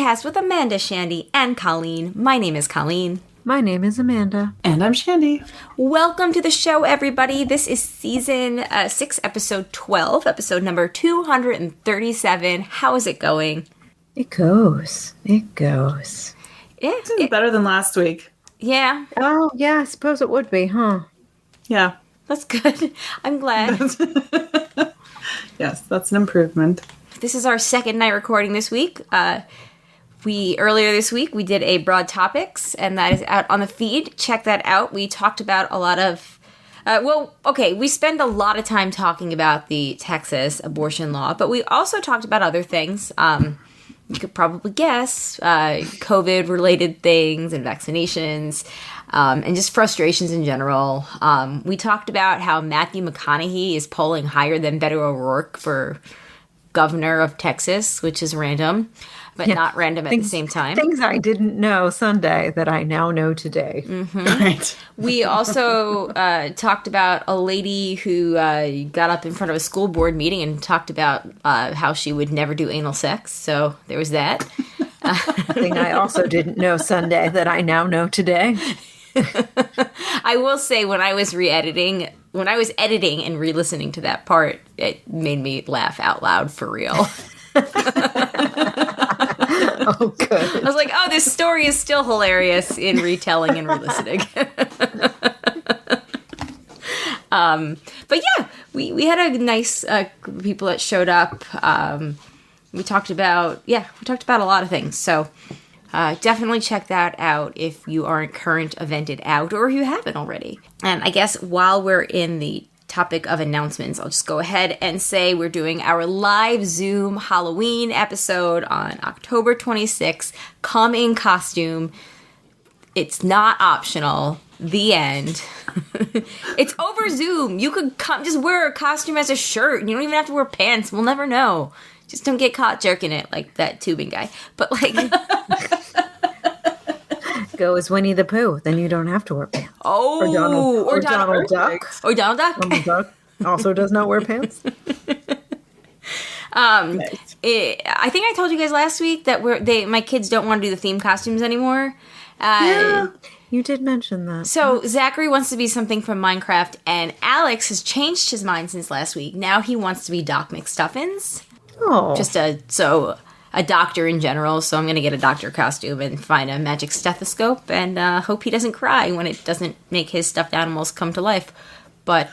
podcast with Amanda, Shandy, and Colleen. My name is Colleen. My name is Amanda. And I'm Shandy. Welcome to the show, everybody. This is season 6, episode 12, episode number 237. How is it going? It goes. This is better than last week. Yeah. Oh, yeah, I suppose it would be, huh? Yeah. That's good. I'm glad. Yes, that's an improvement. This is our second night recording this week. Earlier this week, we did a broad topics, and that is out on the feed. Check that out. We talked about a lot of, we spend a lot of time talking about the Texas abortion law, but we also talked about other things. You could probably guess, COVID-related things and vaccinations, and just frustrations in general. We talked about how Matthew McConaughey is polling higher than Beto O'Rourke for governor of Texas, which is random, but not random at the same time. Things I didn't know Sunday that I now know today. Mm-hmm. Right. We also talked about a lady who got up in front of a school board meeting and talked about how she would never do anal sex. So there was that. Thing I also didn't know Sunday that I now know today. I will say, when I was editing and re-listening to that part, it made me laugh out loud for real. Oh, good. I was like, oh, this story is still hilarious in retelling and re-listening. But yeah, we had a nice group of people that showed up. We talked about a lot of things. So definitely check that out if you aren't current evented out or if you haven't already. And I guess while we're in the topic of announcements, I'll just go ahead and say we're doing our live Zoom Halloween episode on October 26th. Come in costume. It's not optional. The end. It's over Zoom. You could come, just wear a costume as a shirt. You don't even have to wear pants. We'll never know. Just don't get caught jerking it like that tubing guy. But like... Go as Winnie the Pooh, then you don't have to wear pants. Oh, or Donald Duck. Or Donald Duck. Donald Duck also does not wear pants. I think I told you guys last week that my kids don't want to do the theme costumes anymore. Yeah, you did mention that. So Zachary wants to be something from Minecraft, and Alex has changed his mind since last week. Now he wants to be Doc McStuffins. Oh, A doctor in general, so I'm going to get a doctor costume and find a magic stethoscope and hope he doesn't cry when it doesn't make his stuffed animals come to life. But,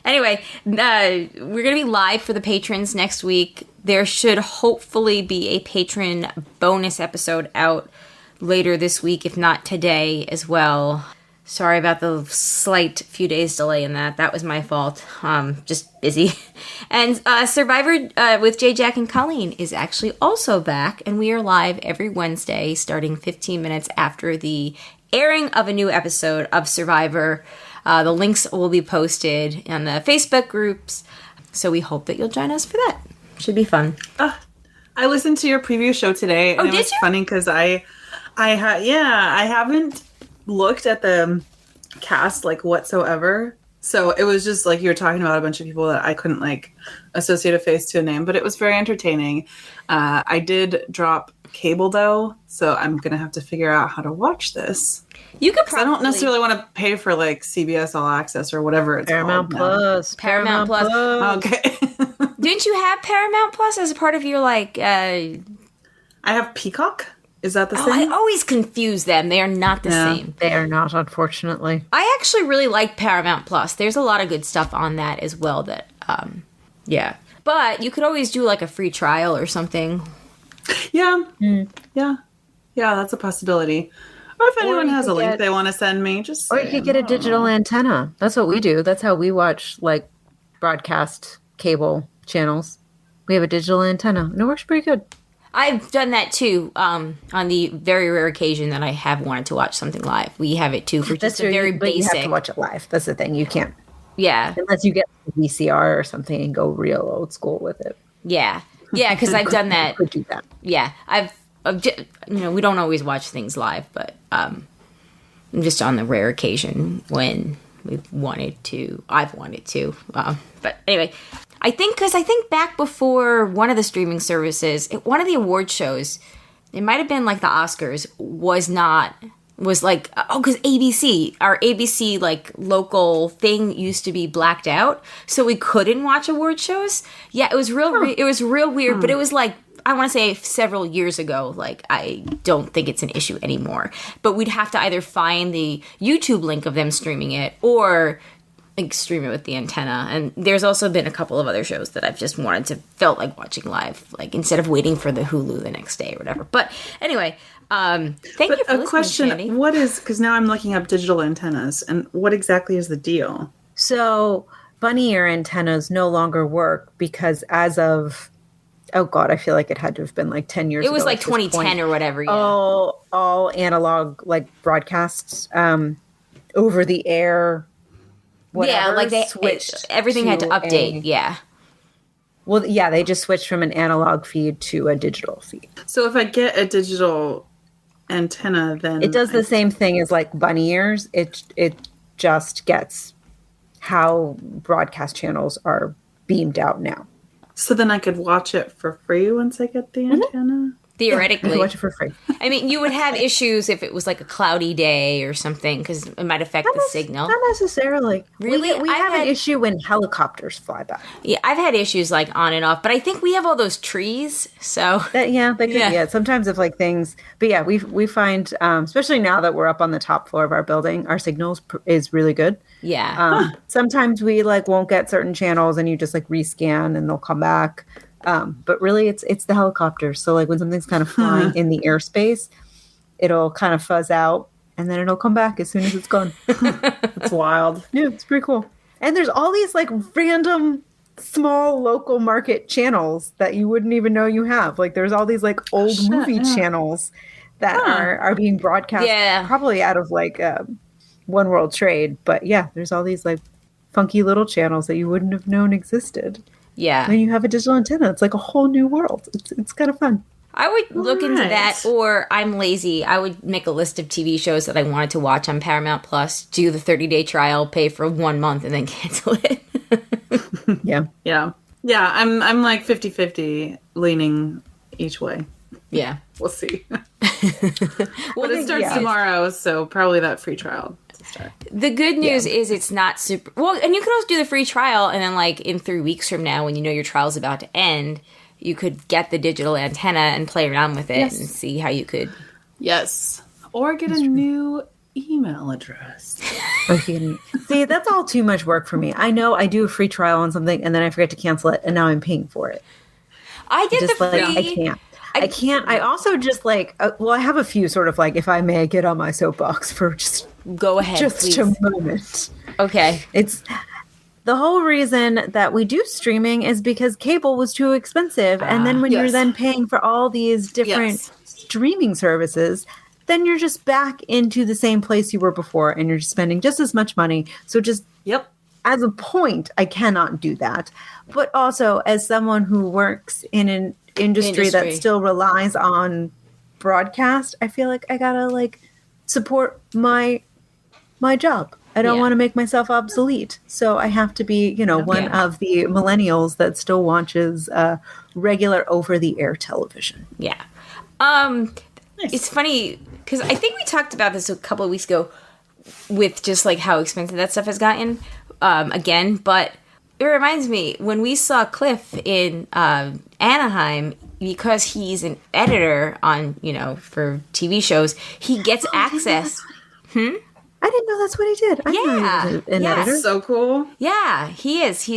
anyway, we're going to be live for the patrons next week. There should hopefully be a patron bonus episode out later this week, if not today as well. Sorry about the slight few days delay in that. That was my fault. Just busy. And Survivor with J. Jack and Colleen is actually also back, and we are live every Wednesday starting 15 minutes after the airing of a new episode of Survivor. The links will be posted on the Facebook groups, so we hope that you'll join us for that. Should be fun. I listened to your preview show today, and it was funny because I haven't looked at the cast like whatsoever, so it was just like you were talking about a bunch of people that I couldn't like associate a face to a name, but it was very entertaining. I did drop cable though, so I'm gonna have to figure out how to watch this. You could probably... I don't necessarily want to pay for like CBS All Access or whatever it's Paramount called Plus. Paramount Plus. Okay. Didn't you have Paramount Plus as a part of your like? I have Peacock. Is that the same? I always confuse them. They are not the same. They are not, unfortunately. I actually really like Paramount Plus. There's a lot of good stuff on that as well that, yeah. But you could always do like a free trial or something. Yeah. Yeah, that's a possibility. Or if anyone has a link they want to send me, just Or you could get a digital antenna. That's what we do. That's how we watch like broadcast cable channels. We have a digital antenna, and it works pretty good. I've done that too, on the very rare occasion that I have wanted to watch something live. We have it too for just a very basic... You have to watch it live. That's the ththing. You can't. Yeah. Unless you get a VCR or something and go real old school with it. Yeah. Yeah, because I've done that. Could do that. Yeah. We don't always watch things live, but just on the rare occasion when I've wanted to. But anyway, I think back before one of the streaming services, one of the award shows, it might have been like the Oscars, was like, because our ABC like local thing used to be blacked out, so we couldn't watch award shows. Yeah, it was it was real weird, but it was like, I want to say several years ago. Like, I don't think it's an issue anymore, but we'd have to either find the YouTube link of them streaming it or like stream it with the antenna. And there's also been a couple of other shows that I've just felt like watching live, like instead of waiting for the Hulu the next day or whatever. But anyway, thank you for listening, question, Shandy. what is, because now I'm looking up digital antennas, and what exactly is the deal? So bunny ear antennas no longer work because as of, oh God, I feel like it had to have been like 10 years ago. It was like 2010 or whatever. Yeah. All analog like broadcasts, over the air. Whatever, yeah, like everything had to update. Yeah. Well, yeah, they just switched from an analog feed to a digital feed. So if I get a digital antenna, then it does the same thing as like bunny ears. It just gets how broadcast channels are beamed out now. So then I could watch it for free once I get the antenna? Theoretically. You can watch it for free. I mean, you would have issues if it was like a cloudy day or something, because it might affect the signal. Not necessarily. Really? We have an issue when helicopters fly by. Yeah, I've had issues like on and off, but I think we have all those trees, so... Sometimes if like things... But yeah, we find, especially now that we're up on the top floor of our building, our signals is really good. Yeah. Sometimes we like won't get certain channels and you just like rescan and they'll come back. But really it's the helicopters. So like when something's kind of flying in the airspace, it'll kind of fuzz out and then it'll come back as soon as it's gone. It's wild. Yeah, it's pretty cool. And there's all these like random small local market channels that you wouldn't even know you have. Like there's all these like old movie channels that are being broadcast probably out of like One World Trade. But yeah, there's all these like funky little channels that you wouldn't have known existed. Yeah. When you have a digital antenna, it's like a whole new world. It's kind of fun. I would look into that, or I'm lazy. I would make a list of TV shows that I wanted to watch on Paramount Plus, do the 30-day trial, pay for 1 month, and then cancel it. Yeah. Yeah. Yeah, I'm like 50-50 leaning each way. Yeah. We'll see. But it starts tomorrow, so probably that free trial to start. The good news is it's not super... Well, and you could also do the free trial, and then like in 3 weeks from now, when you know your trial's about to end, you could get the digital antenna and play around with it and see how you could... Yes. Or get a new email address. See, that's all too much work for me. I know I do a free trial on something, and then I forget to cancel it, and now I'm paying for it. I did just the free... I can't. I also just like, I have a few sort of like, if I may get on my soapbox for just... Go ahead, just please. a moment. Okay. It's the whole reason that we do streaming is because cable was too expensive. And then when you're then paying for all these different streaming services, then you're just back into the same place you were before and you're just spending just as much money. So just as a point, I cannot do that. But also as someone who works in an industry that still relies on broadcast, I feel like I gotta like support my job. I don't want to make myself obsolete. So I have to be, one of the millennials that still watches regular over-the-air television. Yeah. It's funny, because I think we talked about this a couple of weeks ago with just, like, how expensive that stuff has gotten again. But it reminds me, when we saw Cliff in Anaheim, because he's an editor on, for TV shows, he gets access... I didn't know that's what he did. I didn't know he was an editor. So cool. Yeah, he is.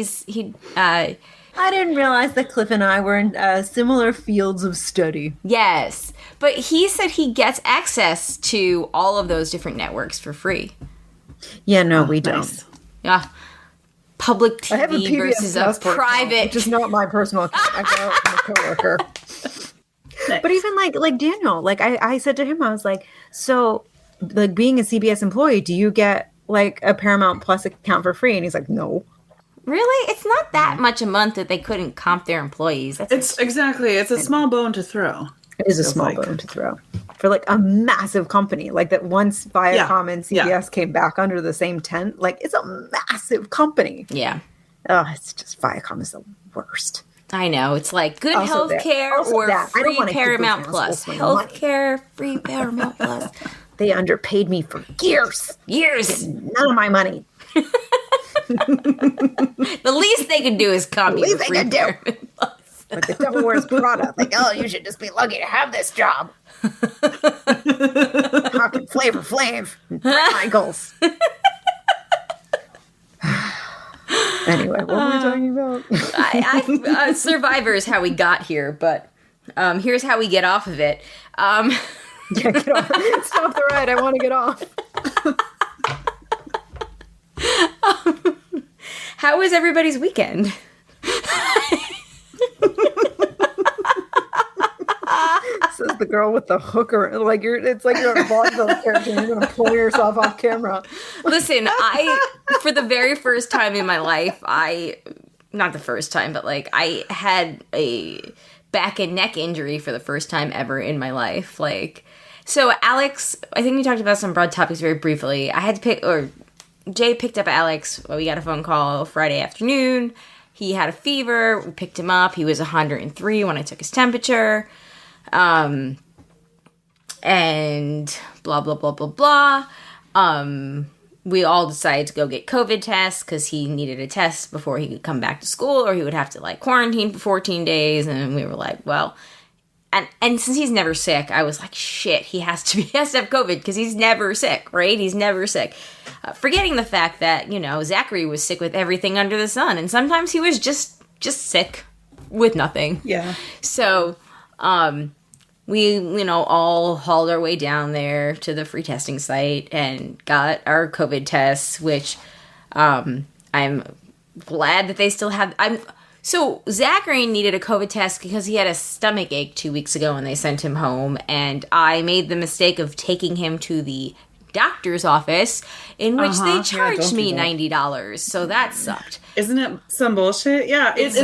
I didn't realize that Cliff and I were in similar fields of study. Yes. But he said he gets access to all of those different networks for free. Yeah, no, we don't. Yeah. Public TV I have a PBS versus a private. Account, which is not my personal account. I got it from a coworker. But even like Daniel, like I said to him, I was like, so... like being a CBS employee, do you get like a Paramount Plus account for free? And he's like, no. Really? It's not that much a month that they couldn't comp their employees. It's a small bone to throw. It is a small bone to throw for like a massive company. Like that once Viacom and CBS came back under the same tent, like it's a massive company. Yeah. It's just Viacom is the worst. I know. It's like good health care or free Paramount Plus. Health care, free Paramount Plus. They underpaid me for years. None of my money. The least they can do is copy the free Paramount Plus. Like the Devil Wears Prada. Like, you should just be lucky to have this job. Talking Flavor Flav and Michaels. Anyway, what were we talking about? Survivor is how we got here, but here's how we get off of it. Yeah, get off. Stop the ride. I want to get off. How was everybody's weekend? Says the girl with the hooker. Like it's like you're a vaudeville character and you're gonna pull yourself off camera. Listen, for the very first time in my life, not the first time, but like I had a back and neck injury for the first time ever in my life. Like, so Alex, I think we talked about some broad topics very briefly. Jay picked up Alex. Well, we got a phone call Friday afternoon. He had a fever. We picked him up. He was 103 when I took his temperature. And blah, blah, blah, blah, blah. We all decided to go get COVID tests because he needed a test before he could come back to school, or he would have to like quarantine for 14 days. And we were like, well, and since he's never sick, I was like, shit, he has to have COVID because he's never sick, right? He's never sick. Forgetting the fact that, Zachary was sick with everything under the sun, and sometimes he was just sick with nothing. Yeah. So, we, all hauled our way down there to the free testing site and got our COVID tests, which, I'm glad that they still have. So Zachary needed a COVID test because he had a stomach ache 2 weeks ago and they sent him home. And I made the mistake of taking him to the doctor's office, in which they charged me $90. So that sucked. Isn't it some bullshit? Yeah, it's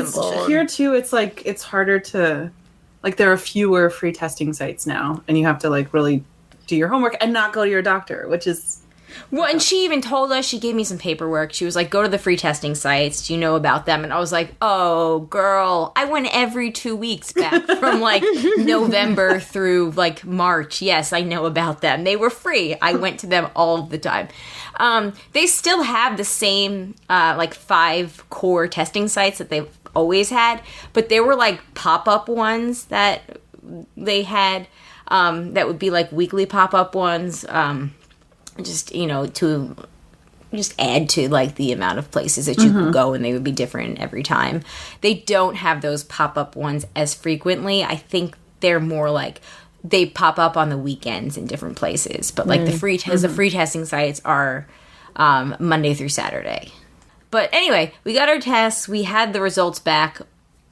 here too. It's like it's harder to, like, there are fewer free testing sites now, and you have to like really do your homework and not go to your doctor, which is. Well, and she even told us, she gave me some paperwork. She was like, go to the free testing sites. Do you know about them? And I was like, oh, girl, I went every 2 weeks back from like November through like March. Yes, I know about them. They were free. I went to them all the time. They still have the same like 5 core testing sites that they've always had, but there were like pop-up ones that they had that would be like weekly pop-up ones. Just, to just add to like the amount of places that you could go, and they would be different every time. They don't have those pop-up ones as frequently. I think they're more like they pop up on the weekends in different places. But like the free testing sites are Monday through Saturday. But anyway, we got our tests. We had the results back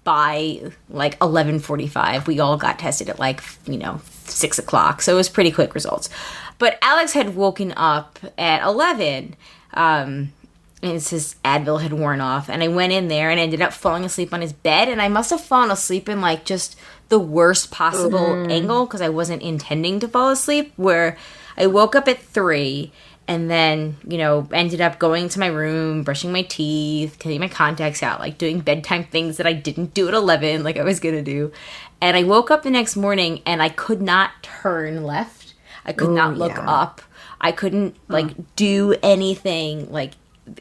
by like 11:45. We all got tested at like 6 o'clock. So it was pretty quick results. But Alex had woken up at 11, and his Advil had worn off. And I went in there and ended up falling asleep on his bed. And I must have fallen asleep in like just the worst possible angle because I wasn't intending to fall asleep. Where I woke up at 3 and then, ended up going to my room, brushing my teeth, getting my contacts out, like doing bedtime things that I didn't do at 11 like I was going to do. And I woke up the next morning and I could not turn left. I could not look up. I couldn't do anything. Like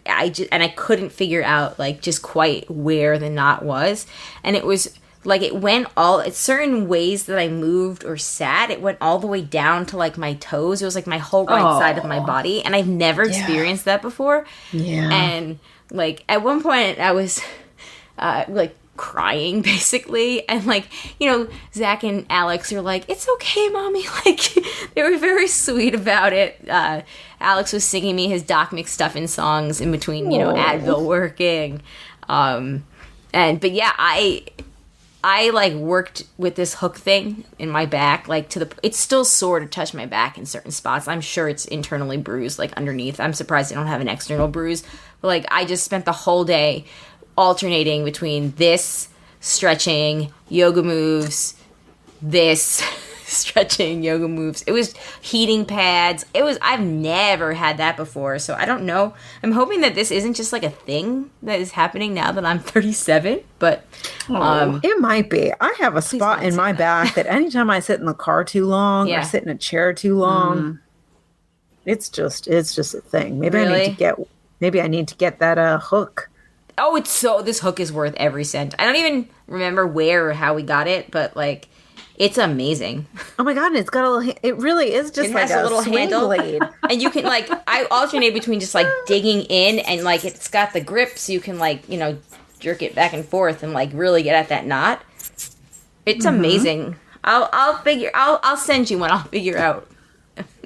I couldn't figure out like just quite where the knot was. And it was like it went it's certain ways that I moved or sat. It went all the way down to like my toes. It was like my whole right side of my body, and I've never experienced that before. Yeah. And like at one point I was like crying basically, and like Zach and Alex are like, it's okay, mommy, like they were very sweet about it. Alex was singing me his Doc McStuffin songs in between Advil working, but yeah, I like worked with this hook thing in my back, like it's still sore to touch my back in certain spots. I'm sure it's internally bruised like underneath. I'm surprised I don't have an external bruise, but like I just spent the whole day alternating between this, stretching, yoga moves, this, stretching yoga moves. It was heating pads. I've never had that before, so I don't know. I'm hoping that this isn't just like a thing that is happening now that I'm 37, but it might be. I have a spot in my back that anytime I sit in the car too long or sit in a chair too long, it's just a thing. Maybe I need to get that hook. Oh, this hook is worth every cent. I don't even remember where or how we got it, but like, it's amazing. Oh my God, it's got a little, it really is just like a little handle blade. And you can like, I alternate between just like digging in and like, it's got the grip so you can like, jerk it back and forth and like really get at that knot. It's amazing. I'll send you one. I'll figure out.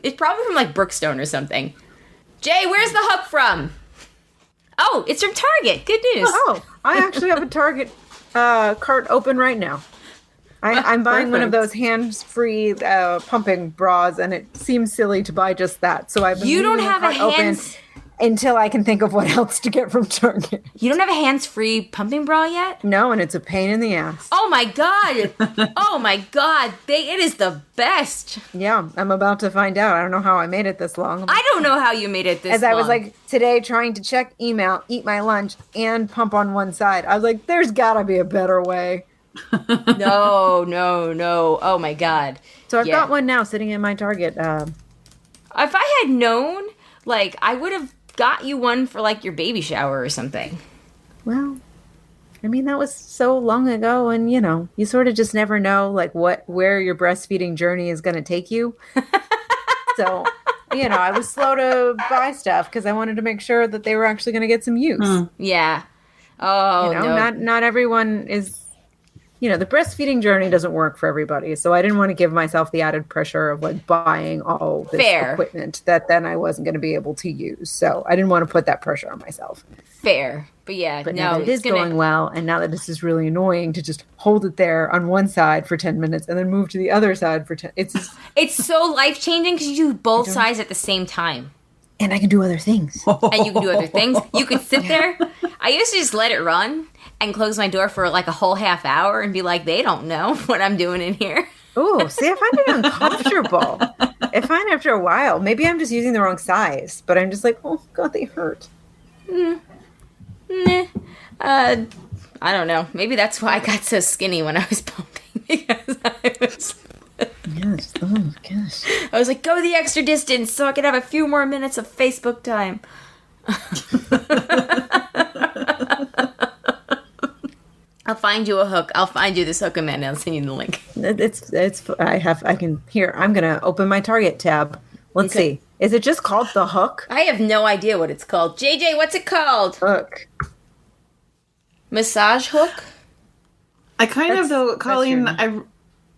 It's probably from like Brookstone or something. Jay, where's the hook from? Oh, it's from Target. Good news. Oh, I actually have a Target cart open right now. I'm buying one of those hands-free pumping bras, and it seems silly to buy just that. So I've been leaving the cart open until I can think of what else to get from Target. You don't have a hands-free pumping bra yet? No, and it's a pain in the ass. Oh my God! Oh my God! It is the best. Yeah, I'm about to find out. I don't know how I made it this long. I don't know how you made it this long. As I was like today trying to check email, eat my lunch, and pump on one side. I was like, there's gotta be a better way. No. Oh my God. So I've got one now sitting in my Target. If I had known, like, I would have got you one for like your baby shower or something. Well, I mean, that was so long ago, and you sort of just never know like where your breastfeeding journey is going to take you. So, I was slow to buy stuff because I wanted to make sure that they were actually going to get some use. Yeah. Oh, no. Not everyone is. The breastfeeding journey doesn't work for everybody. So I didn't want to give myself the added pressure of like buying all this equipment that then I wasn't going to be able to use. So I didn't want to put that pressure on myself. Fair. But yeah, but now that it is going well, and now that this is really annoying to just hold it there on one side for 10 minutes and then move to the other side for 10. It's so life-changing because you do both sides at the same time. And I can do other things. And you can do other things. You can sit there. I used to just let it run and close my door for like a whole half hour and be like, they don't know what I'm doing in here. Ooh, see, I find it uncomfortable. I find after a while, maybe I'm just using the wrong size, but I'm just like, oh God, they hurt. I don't know. Maybe that's why I got so skinny when I was pumping because I was... Yes. Oh gosh. I was like, go the extra distance so I could have a few more minutes of Facebook time. I'll find you a hook. I'll find you this hook, Amanda. I'll send you the link. I'm gonna open my Target tab. Let's see. Is it just called the hook? I have no idea what it's called. JJ, what's it called? Hook. Massage hook? I kind of though, Colleen,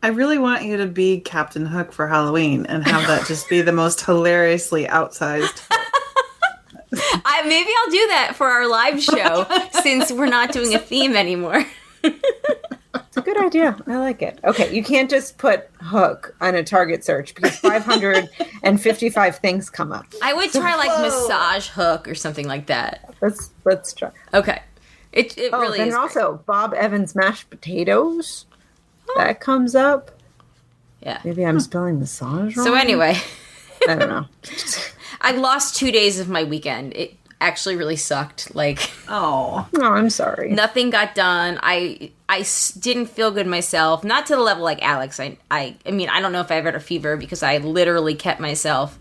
I really want you to be Captain Hook for Halloween and have that just be the most hilariously outsized. Maybe I'll do that for our live show since we're not doing a theme anymore. It's a good idea. I like it. Okay, you can't just put hook on a Target search because 555 things come up. I would try like massage hook or something like that. Let's try. Okay. It really is. And also Bob Evans mashed potatoes. That comes up. Yeah. Maybe I'm spelling massage wrong. So anyway. I don't know. I lost 2 days of my weekend. It actually really sucked. Like, oh, I'm sorry. Nothing got done. I didn't feel good myself. Not to the level like Alex. I mean, I don't know if I ever had a fever because I literally kept myself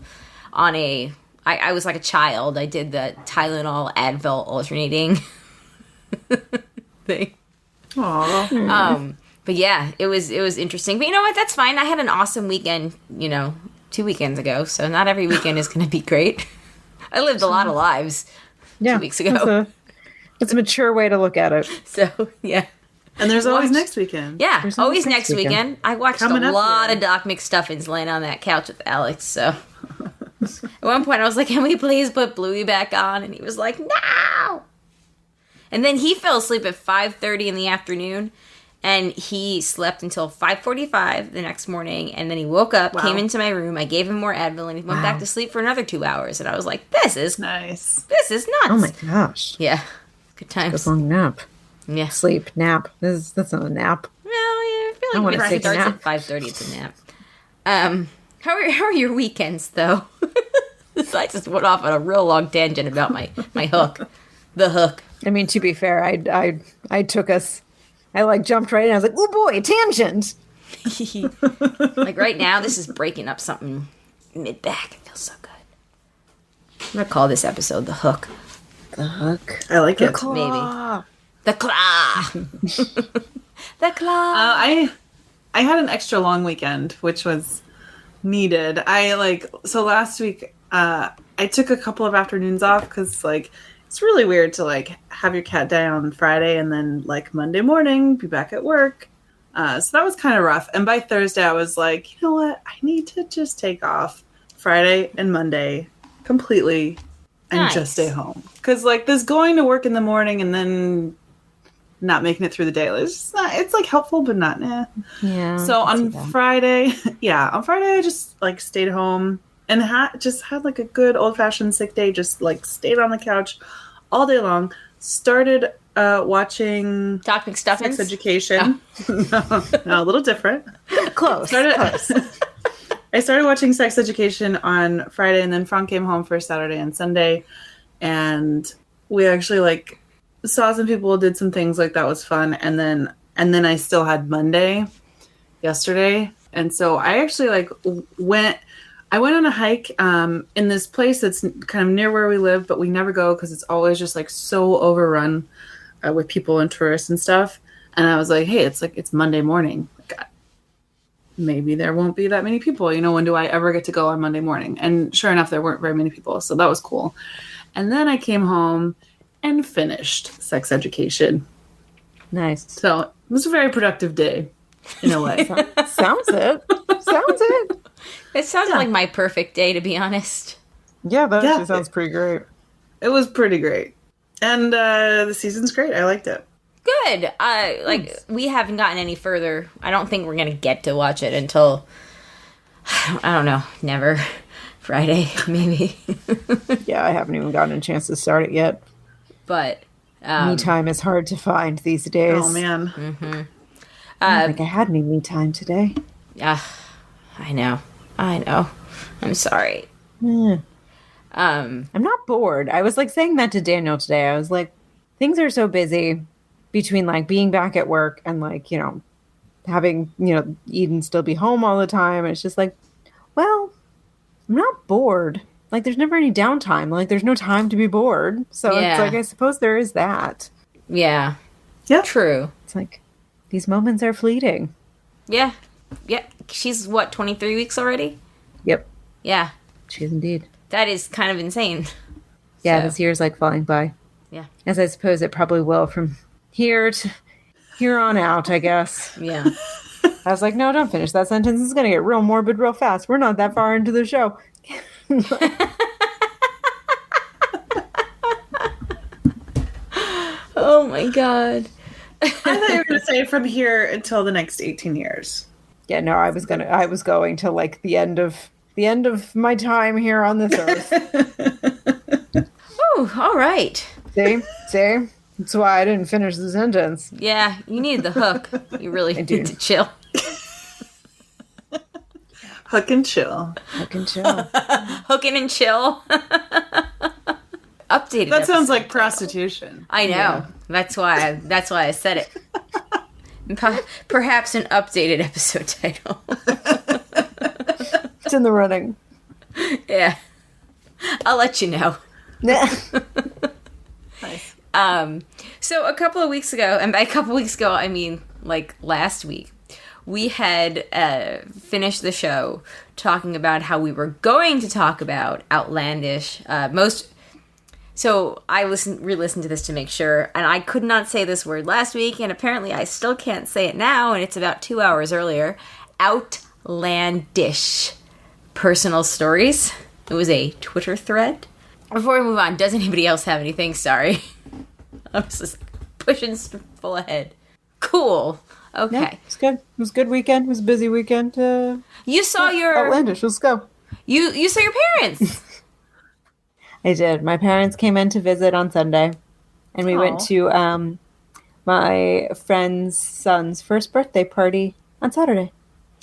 on I was like a child. I did the Tylenol Advil alternating thing. Aww. But yeah, it was interesting. But you know what? That's fine. I had an awesome weekend, 2 weekends ago. So not every weekend is going to be great. I lived a lot of lives 2 weeks ago. It's a mature way to look at it. So, yeah. And there's always next weekend. Yeah, there's always next weekend. I watched a lot of Doc McStuffins laying on that couch with Alex, so... At one point I was like, can we please put Bluey back on? And he was like, no! And then he fell asleep at 5:30 in the afternoon. And he slept until 5:45 the next morning. And then he woke up, came into my room. I gave him more Advil, and he went back to sleep for another 2 hours. And I was like, this is nice. This is nuts. Oh, my gosh. Yeah. Good times. Good long nap. Yeah. Sleep, nap. That's not a nap. Well, yeah, I feel like if it starts at 5:30, it's a nap. How are your weekends though? I just went off on a real long tangent about my hook. The hook. I mean, to be fair, I took us. I like jumped right in. I was like, oh boy, tangent. Like right now, this is breaking up something mid-back. It feels so good. I'm gonna call this episode The Hook. The hook. I like it. Claw. Maybe. The claw. The claw. I had an extra long weekend, which was needed. So last week, I took a couple of afternoons off because it's really weird to have your cat die on Friday and then Monday morning be back at work. So that was kind of rough. And by Thursday, I was like, you know what? I need to just take off Friday and Monday completely and just stay home. Because this going to work in the morning and then not making it through the day, it's just not. It's helpful, but not. Yeah. So on Friday, I just stayed home and had a good old fashioned sick day. Just stayed on the couch all day long. Started watching Doc McStuffins? Sex Education. Oh. No, a little different. Close. I started watching Sex Education on Friday, and then Frank came home for Saturday and Sunday, and we actually saw some people, did some things that was fun, and then I still had Monday yesterday, and so I actually went on a hike in this place that's kind of near where we live, but we never go because it's always just so overrun with people and tourists and stuff. And I was like, hey, it's Monday morning. Maybe there won't be that many people. When do I ever get to go on Monday morning? And sure enough, there weren't very many people. So that was cool. And then I came home and finished Sex Education. Nice. So it was a very productive day in a way. Sounds it. It sounded like my perfect day, to be honest. Yeah, that actually sounds pretty great. It was pretty great. And the season's great. I liked it. Good. We haven't gotten any further. I don't think we're going to get to watch it until, I don't know, never. Friday, maybe. Yeah, I haven't even gotten a chance to start it yet. But me time is hard to find these days. Oh, man. Mm-hmm. I don't think I had any me time today. I know. I'm sorry. I'm not bored. I was saying that to Daniel today. I was like, things are so busy between being back at work and having, Eden still be home all the time. And it's just well, I'm not bored. There's never any downtime. There's no time to be bored. So it's I suppose there is that. Yeah. Yeah. True. It's these moments are fleeting. Yeah. Yeah. She's 23 weeks already? Yep. Yeah. She is indeed. That is kind of insane. Yeah, this year's falling by. Yeah. As I suppose it probably will from here on out, I guess. Yeah. I was like, no, don't finish that sentence. It's going to get real morbid real fast. We're not that far into the show. Oh my God. I thought you were going to say from here until the next 18 years. Yeah, no, I was going to the end of my time here on this earth. Oh, all right. See? That's why I didn't finish the sentence. Yeah, you need the hook. You really need to chill. Hook and chill. Hooking and chill. Updated. That sounds like prostitution. I know. Yeah. That's why I said it. Perhaps an updated episode title. It's in the running. Yeah. I'll let you know. Nice. So a couple of weeks ago, and by a couple of weeks ago, I mean last week, we had finished the show talking about how we were going to talk about outlandish. So I re-listened to this to make sure, and I could not say this word last week, and apparently I still can't say it now, and it's about 2 hours earlier. Outlandish personal stories. It was a Twitter thread. Before we move on, does anybody else have anything? Sorry. I was just pushing full ahead. Cool. Okay. Yeah, it's good. It was a good weekend. It was a busy weekend. You saw your... Outlandish. Let's go. You saw your parents. I did. My parents came in to visit on Sunday, and we went to my friend's son's first birthday party on Saturday.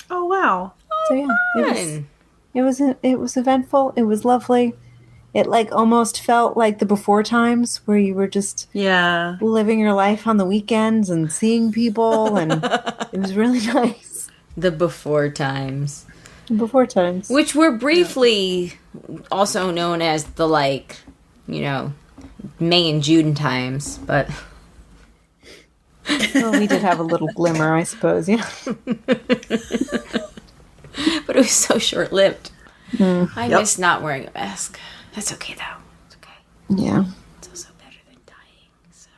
Oh, wow. fun. It was eventful. It was lovely. It like almost felt like the before times where you were just living your life on the weekends and seeing people, and it was really nice. The before times. Before times. Which were briefly also known as the, like, you know, May and June times, but... Well, we did have a little glimmer, I suppose, yeah. But it was so short-lived. I miss not wearing a mask. That's okay, though. It's okay. Yeah. It's also better than dying, so...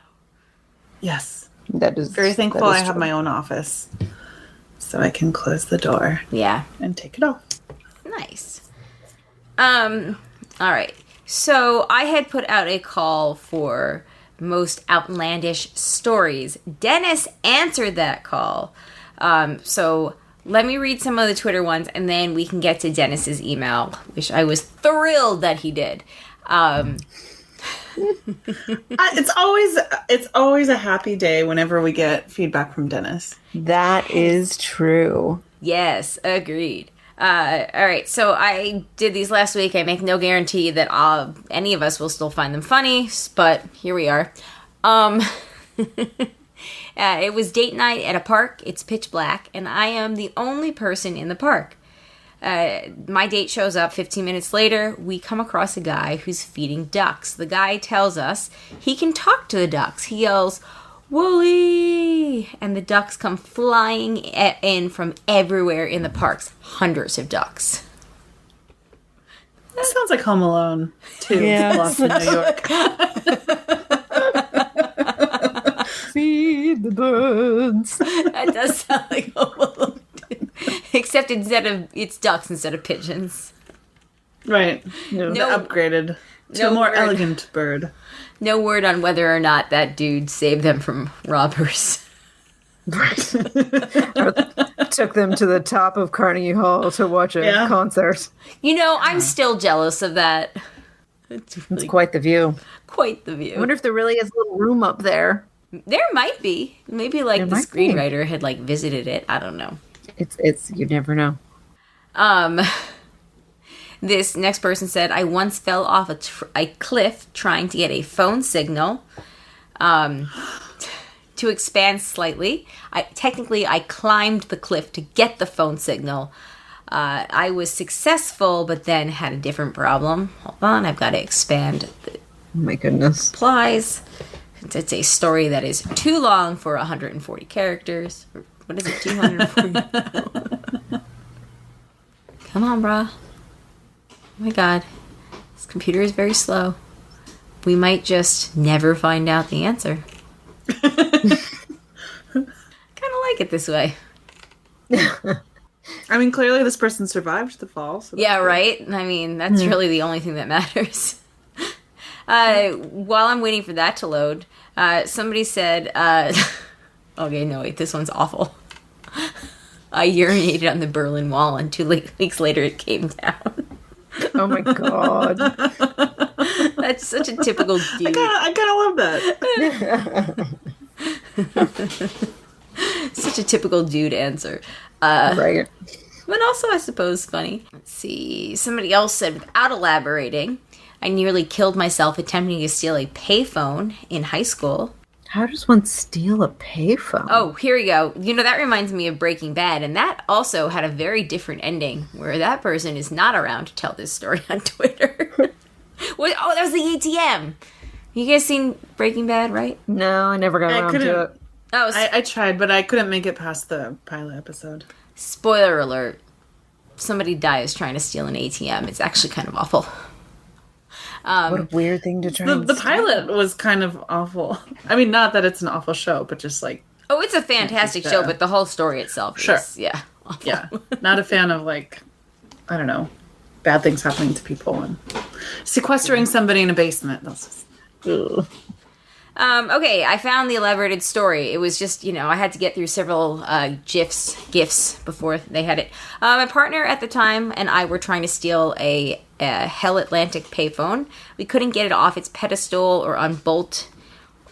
Yes. That is very thankful I have my own office. So I can close the door. Yeah. And take it off. Nice. All right. So I had put out a call for most outlandish stories. Dennis answered that call. So let me read some of the Twitter ones, and then we can get to Dennis's email, which I was thrilled that he did. It's always a happy day whenever we get feedback from Dennis. That is true. Yes, agreed. All right, so I did these last week. I make no guarantee that any of us will still find them funny, but here we are. It was date night at a park. It's pitch black, and I am the only person in the park. My date shows up 15 minutes later. We come across a guy who's feeding ducks. The guy tells us he can talk to the ducks. He yells, "Wooly!" And the ducks come flying in from everywhere in the parks. Hundreds of ducks. That sounds like Home Alone 2, Lost in New York. Feed the birds. That does sound like Home Alone 2. Except it's ducks instead of pigeons. Right. No, upgraded to a more elegant bird. No word on whether or not that dude saved them from robbers. Took them to the top of Carnegie Hall to watch a concert. You know, I'm still jealous of that. It's quite the view. Quite the view. I wonder if there really is a little room up there. There might be. Maybe the screenwriter had visited it. I don't know. It's you never know. This next person said, I once fell off a cliff trying to get a phone signal. To expand slightly, I climbed the cliff to get the phone signal. I was successful, but then had a different problem. Hold on, I've got to expand the my goodness. Replies. It's a story that is too long for 140 characters. What is it, 240? Come on, brah. Oh my god. This computer is very slow. We might just never find out the answer. Kind of like it this way. I mean, clearly this person survived the fall. So yeah, right? I mean, that's really the only thing that matters. While I'm waiting for that to load, somebody said, okay, no, wait, this one's awful. I urinated on the Berlin Wall, and 2 weeks later it came down. Oh my god. That's such a typical dude. I kind of love that. Such a typical dude answer. Right. But also, I suppose, funny. Let's see. Somebody else said, without elaborating, I nearly killed myself attempting to steal a payphone in high school. How does one steal a payphone? Oh, here we go. You know, that reminds me of Breaking Bad, and that also had a very different ending, where that person is not around to tell this story on Twitter. Oh, that was the ATM. You guys seen Breaking Bad, right? No, I never got around to it. Oh, I tried, but I couldn't make it past the pilot episode. Spoiler alert. Somebody dies trying to steal an ATM. It's actually kind of awful. What a weird thing to try. The pilot was kind of awful. I mean, not that it's an awful show, but just like... Oh, it's a fantastic show, but the whole story itself is, awful. Yeah. Not a fan of, I don't know, bad things happening to people and sequestering somebody in a basement. That's just... Ugh. Okay, I found the elaborated story. It was just, I had to get through several GIFs before they had it. My partner at the time and I were trying to steal a Hell Atlantic payphone. We couldn't get it off its pedestal or unbolt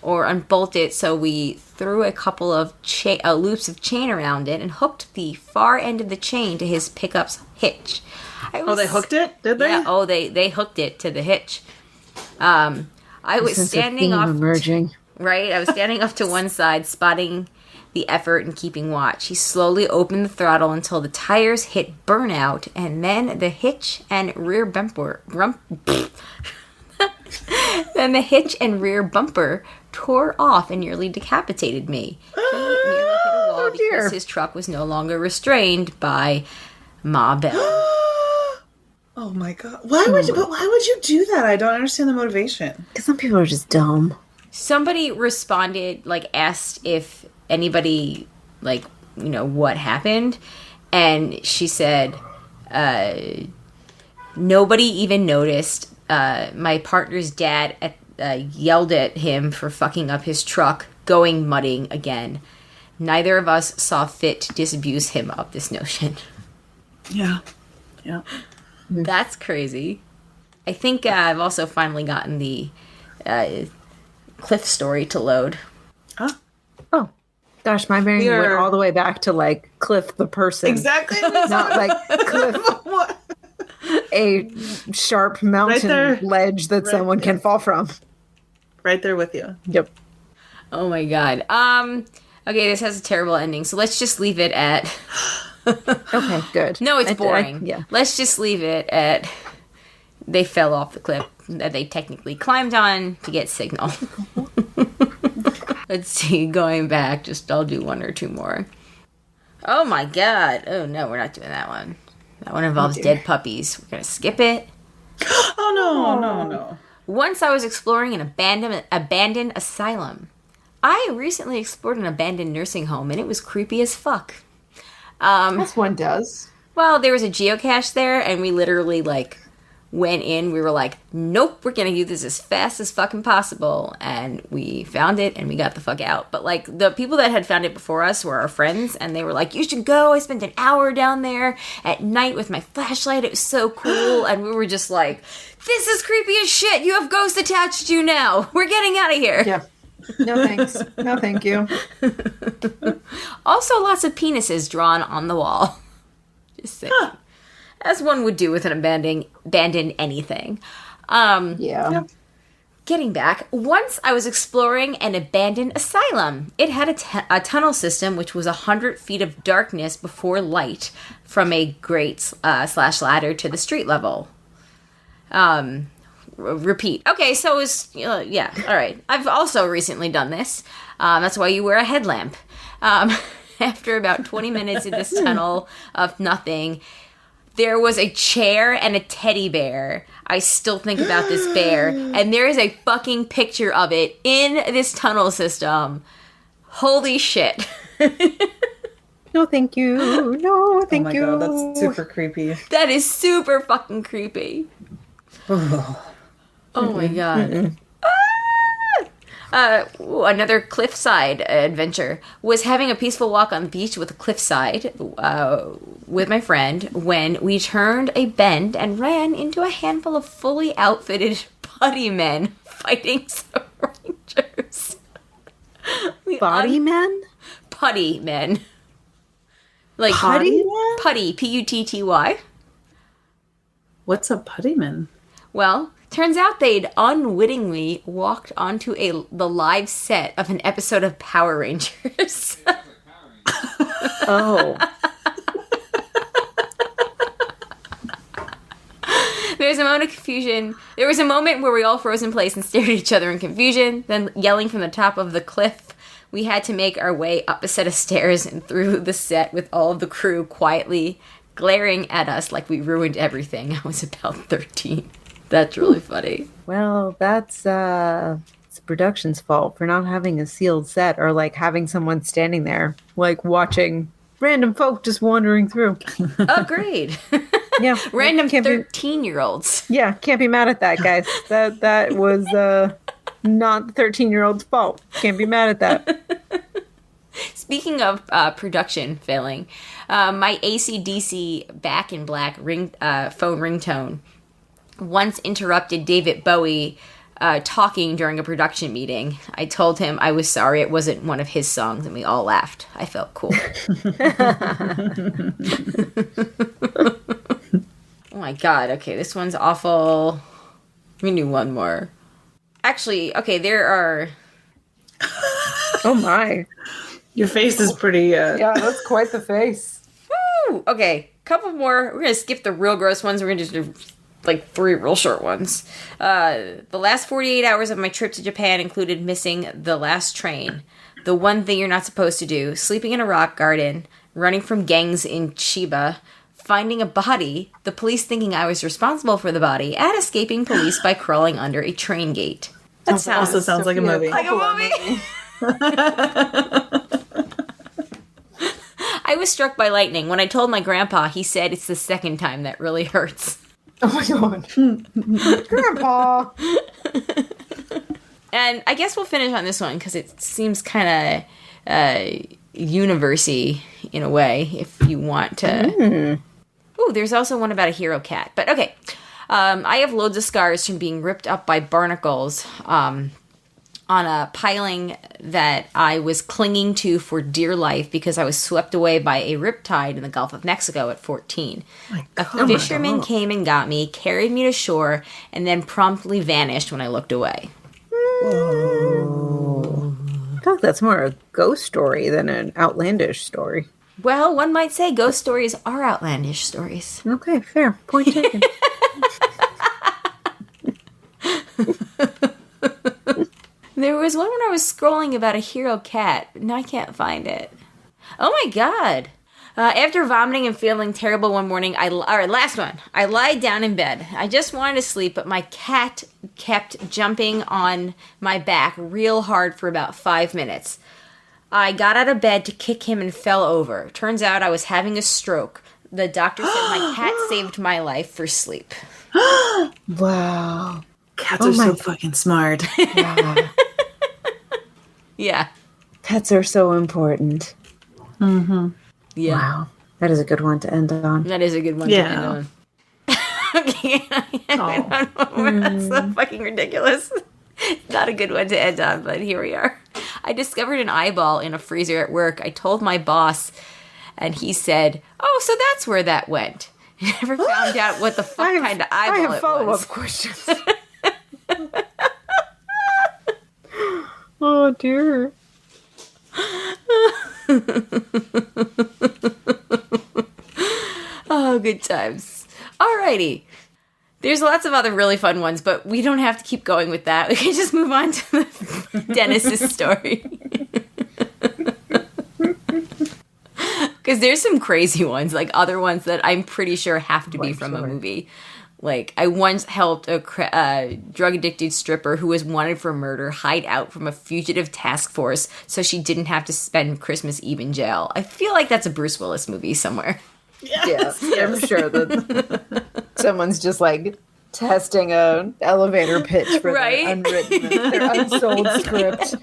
or unbolt it, so we threw a couple of loops of chain around it and hooked the far end of the chain to his pickup's hitch. They hooked it? Did they? Yeah, they hooked it to the hitch. I was standing off... Right? I was standing off to one side, spotting the effort and keeping watch. He slowly opened the throttle until the tires hit burnout, and then the hitch and rear bumper... then the hitch and rear bumper tore off and nearly decapitated me. He nearly hit a wall because his truck was no longer restrained by Ma Bell. Oh my god. Why would you do that? I don't understand the motivation. Because some people are just dumb. Somebody responded, asked if anybody, what happened. And she said, nobody even noticed. My partner's dad yelled at him for fucking up his truck, going mudding again. Neither of us saw fit to disabuse him of this notion. Yeah. Yeah. That's crazy. I think I've also finally gotten the Cliff story to load. Huh? Oh. Gosh, my brain went all the way back to, Cliff the person. Exactly. Not, Cliff... a sharp mountain ledge that someone can fall from. Right there with you. Yep. Oh my god. Okay, this has a terrible ending, so let's just leave it at... Okay, good. No, it's boring. Yeah. Let's just leave it at... They fell off the cliff that they technically climbed on to get signal. Let's see, going back, I'll do one or two more. Oh my god. Oh no, we're not doing that one. That one involves dead puppies. We're going to skip it. Oh, no. Once I was exploring an abandoned asylum. I recently explored an abandoned nursing home, and it was creepy as fuck. As one does. Well, there was a geocache there, and we literally, went in. We were like, nope, we're going to do this as fast as fucking possible. And we found it, and we got the fuck out. But, the people that had found it before us were our friends, and they were like, you should go. I spent an hour down there at night with my flashlight. It was so cool. And we were just like, this is creepy as shit. You have ghosts attached to you now. We're getting out of here. Yeah. No thanks. No thank you. Also, lots of penises drawn on the wall. Just saying. Huh. As one would do with an abandoned anything. Yeah. Getting back, once I was exploring an abandoned asylum. It had a tunnel system, which was 100 feet of darkness before light from a grate / ladder to the street level. Repeat. Okay, so it was, yeah, all right. I've also recently done this. That's why you wear a headlamp. After about 20 minutes in this tunnel of nothing... There was a chair and a teddy bear. I still think about this bear. And there is a fucking picture of it in this tunnel system. Holy shit. No, thank you. No, thank you. Oh my god, that's super creepy. That is super fucking creepy. Oh my god. Another cliffside adventure was having a peaceful walk on the beach with a cliffside with my friend when we turned a bend and ran into a handful of fully outfitted putty men fighting some rangers. Body men? Putty men. Putty men? Putty, Putty. What's a puttyman? Well... Turns out they'd unwittingly walked onto the live set of an episode of Power Rangers. Oh. There's a moment of confusion. There was a moment where we all froze in place and stared at each other in confusion, then yelling from the top of the cliff. We had to make our way up a set of stairs and through the set with all of the crew quietly glaring at us like we ruined everything. I was about 13. That's really funny. Well, that's it's production's fault for not having a sealed set or having someone standing there watching random folk just wandering through. Agreed. Yeah. Random 13-year-olds. Yeah, can't be mad at that, guys. That was not the 13-year-old's fault. Can't be mad at that. Speaking of production failing, my AC/DC Back in Black phone ringtone once interrupted David Bowie talking during a production meeting. I told him I was sorry it wasn't one of his songs, and we all laughed. I felt cool. Oh my god, okay, this one's awful. Let me do one more. Actually, okay, there are... Oh my. Your face is pretty... Yeah, that's quite the face. Woo! Okay, couple more. We're going to skip the real gross ones. We're going to just do, like, 3 real short ones. The last 48 hours of my trip to Japan included missing the last train, the one thing you're not supposed to do, sleeping in a rock garden, running from gangs in Chiba, finding a body, the police thinking I was responsible for the body, and escaping police by crawling under a train gate. That also sounds like a movie. Like a movie? I was struck by lightning. When I told my grandpa, he said it's the second time that really hurts. Oh my god. Grandpa! And I guess we'll finish on this one because it seems kind of universe-y in a way, if you want to. Ooh, there's also one about a hero cat. But okay. I have loads of scars from being ripped up by barnacles on a piling that I was clinging to for dear life because I was swept away by a riptide in the Gulf of Mexico at 14. A fisherman came and got me, carried me to shore, and then promptly vanished when I looked away. Whoa. I feel like that's more a ghost story than an outlandish story. Well, one might say ghost stories are outlandish stories. Okay, fair. Point taken. There was one when I was scrolling about a hero cat, but now I can't find it. Oh my god. After vomiting and feeling terrible one morning, last one. I lied down in bed. I just wanted to sleep, but my cat kept jumping on my back real hard for about 5 minutes. I got out of bed to kick him and fell over. Turns out I was having a stroke. The doctor said my cat saved my life for sleep. Wow. Cats are so fucking smart. Yeah. Yeah. Pets are so important. Mm-hmm. Yeah. Wow. That is a good one to end on. That is a good one to end on. Okay. That's so fucking ridiculous. Not a good one to end on, but here we are. I discovered an eyeball in a freezer at work. I told my boss, and he said, "Oh, so that's where that went." I never found out what the fuck kind of eyeball it was. I have follow-up questions. Oh, dear. Oh, good times. Alrighty. There's lots of other really fun ones, but we don't have to keep going with that. We can just move on to Dennis's story. Because there's some crazy ones, like other ones that I'm pretty sure have to be from a movie. Like, I once helped a drug-addicted stripper who was wanted for murder hide out from a fugitive task force so she didn't have to spend Christmas Eve in jail. I feel like that's a Bruce Willis movie somewhere. Yes. I'm sure that someone's just, like, testing an elevator pitch for their unwritten, their unsold script.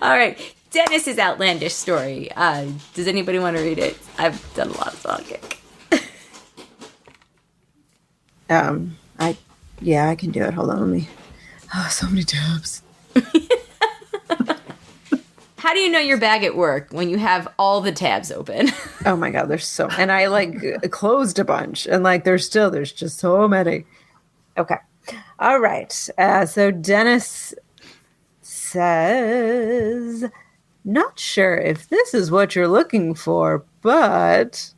All right. Dennis's outlandish story. Does anybody want to read it? I've done a lot of talking. I can do it. Hold on, let me. Oh, so many tabs. How do you know you're back at work when you have all the tabs open? Oh my god, there's so, and I closed a bunch, and there's just so many. Okay, all right. So Dennis says, "Not sure if this is what you're looking for, but ...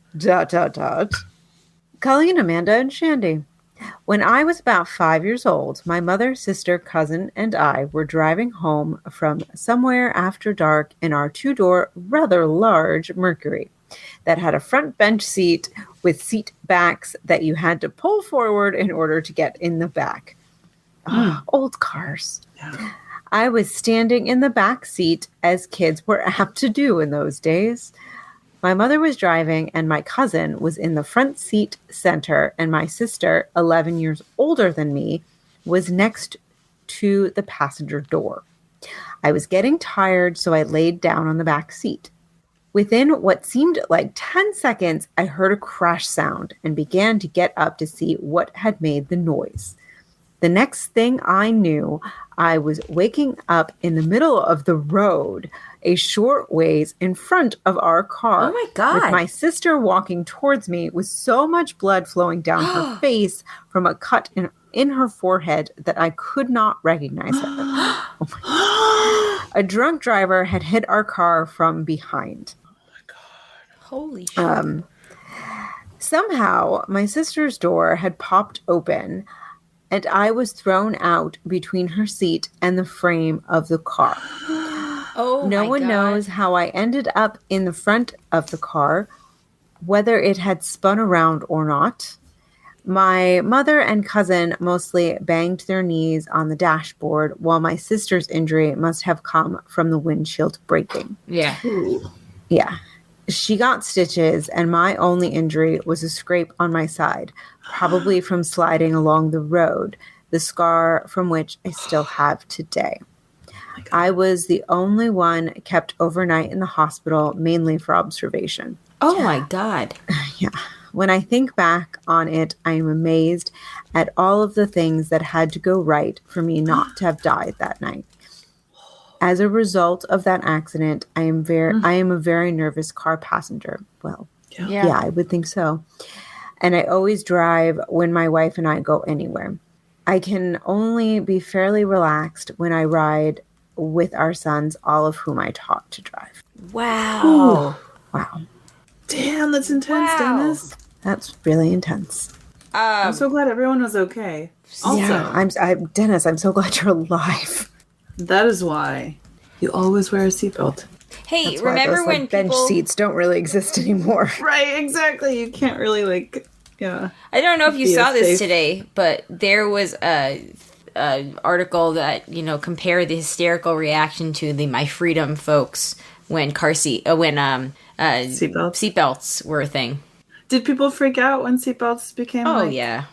Colleen, Amanda, and Shandy. When I was about 5 years old, my mother, sister, cousin, and I were driving home from somewhere after dark in our 2-door, rather large Mercury that had a front bench seat with seat backs that you had to pull forward in order to get in the back. Old cars. Yeah. I was standing in the back seat, as kids were apt to do in those days. My mother was driving, and my cousin was in the front seat center, and my sister, 11 years older than me, was next to the passenger door. I was getting tired, so I laid down on the back seat. Within what seemed like 10 seconds, I heard a crash sound and began to get up to see what had made the noise. The next thing I knew, I was waking up in the middle of the road, a short ways in front of our car. Oh my God. With my sister walking towards me with so much blood flowing down her face from a cut in her forehead that I could not recognize her. Oh my God. A drunk driver had hit our car from behind. Oh my God. Holy shit. Somehow, my sister's door had popped open, and I was thrown out between her seat and the frame of the car. Oh, no my one God. knows how I ended up in the front of the car, whether it had spun around or not. My mother and cousin mostly banged their knees on the dashboard, while my sister's injury must have come from the windshield breaking. Yeah. Yeah. She got stitches, and my only injury was a scrape on my side, probably from sliding along the road, the scar from which I still have today. I was the only one kept overnight in the hospital, mainly for observation. Oh my God. Yeah. When I think back on it, I am amazed at all of the things that had to go right for me not to have died that night. As a result of that accident, I am a very nervous car passenger. Well, yeah, I would think so. And I always drive when my wife and I go anywhere. I can only be fairly relaxed when I ride with our sons, all of whom I taught to drive. Wow. Ooh. Wow. Damn, that's intense, Wow. Dennis. That's really intense. I'm so glad everyone was okay. Also, Yeah, Dennis, I'm so glad you're alive. that is why you always wear a seatbelt. Hey, That's why remember those, when bench people... seats don't really exist anymore? Right, exactly. You can't really yeah. I don't know if you Be saw this safe. today, but there was a article that, compared the hysterical reaction to the My Freedom folks when seatbelts were a thing. Did people freak out when seatbelts became? Oh, yeah.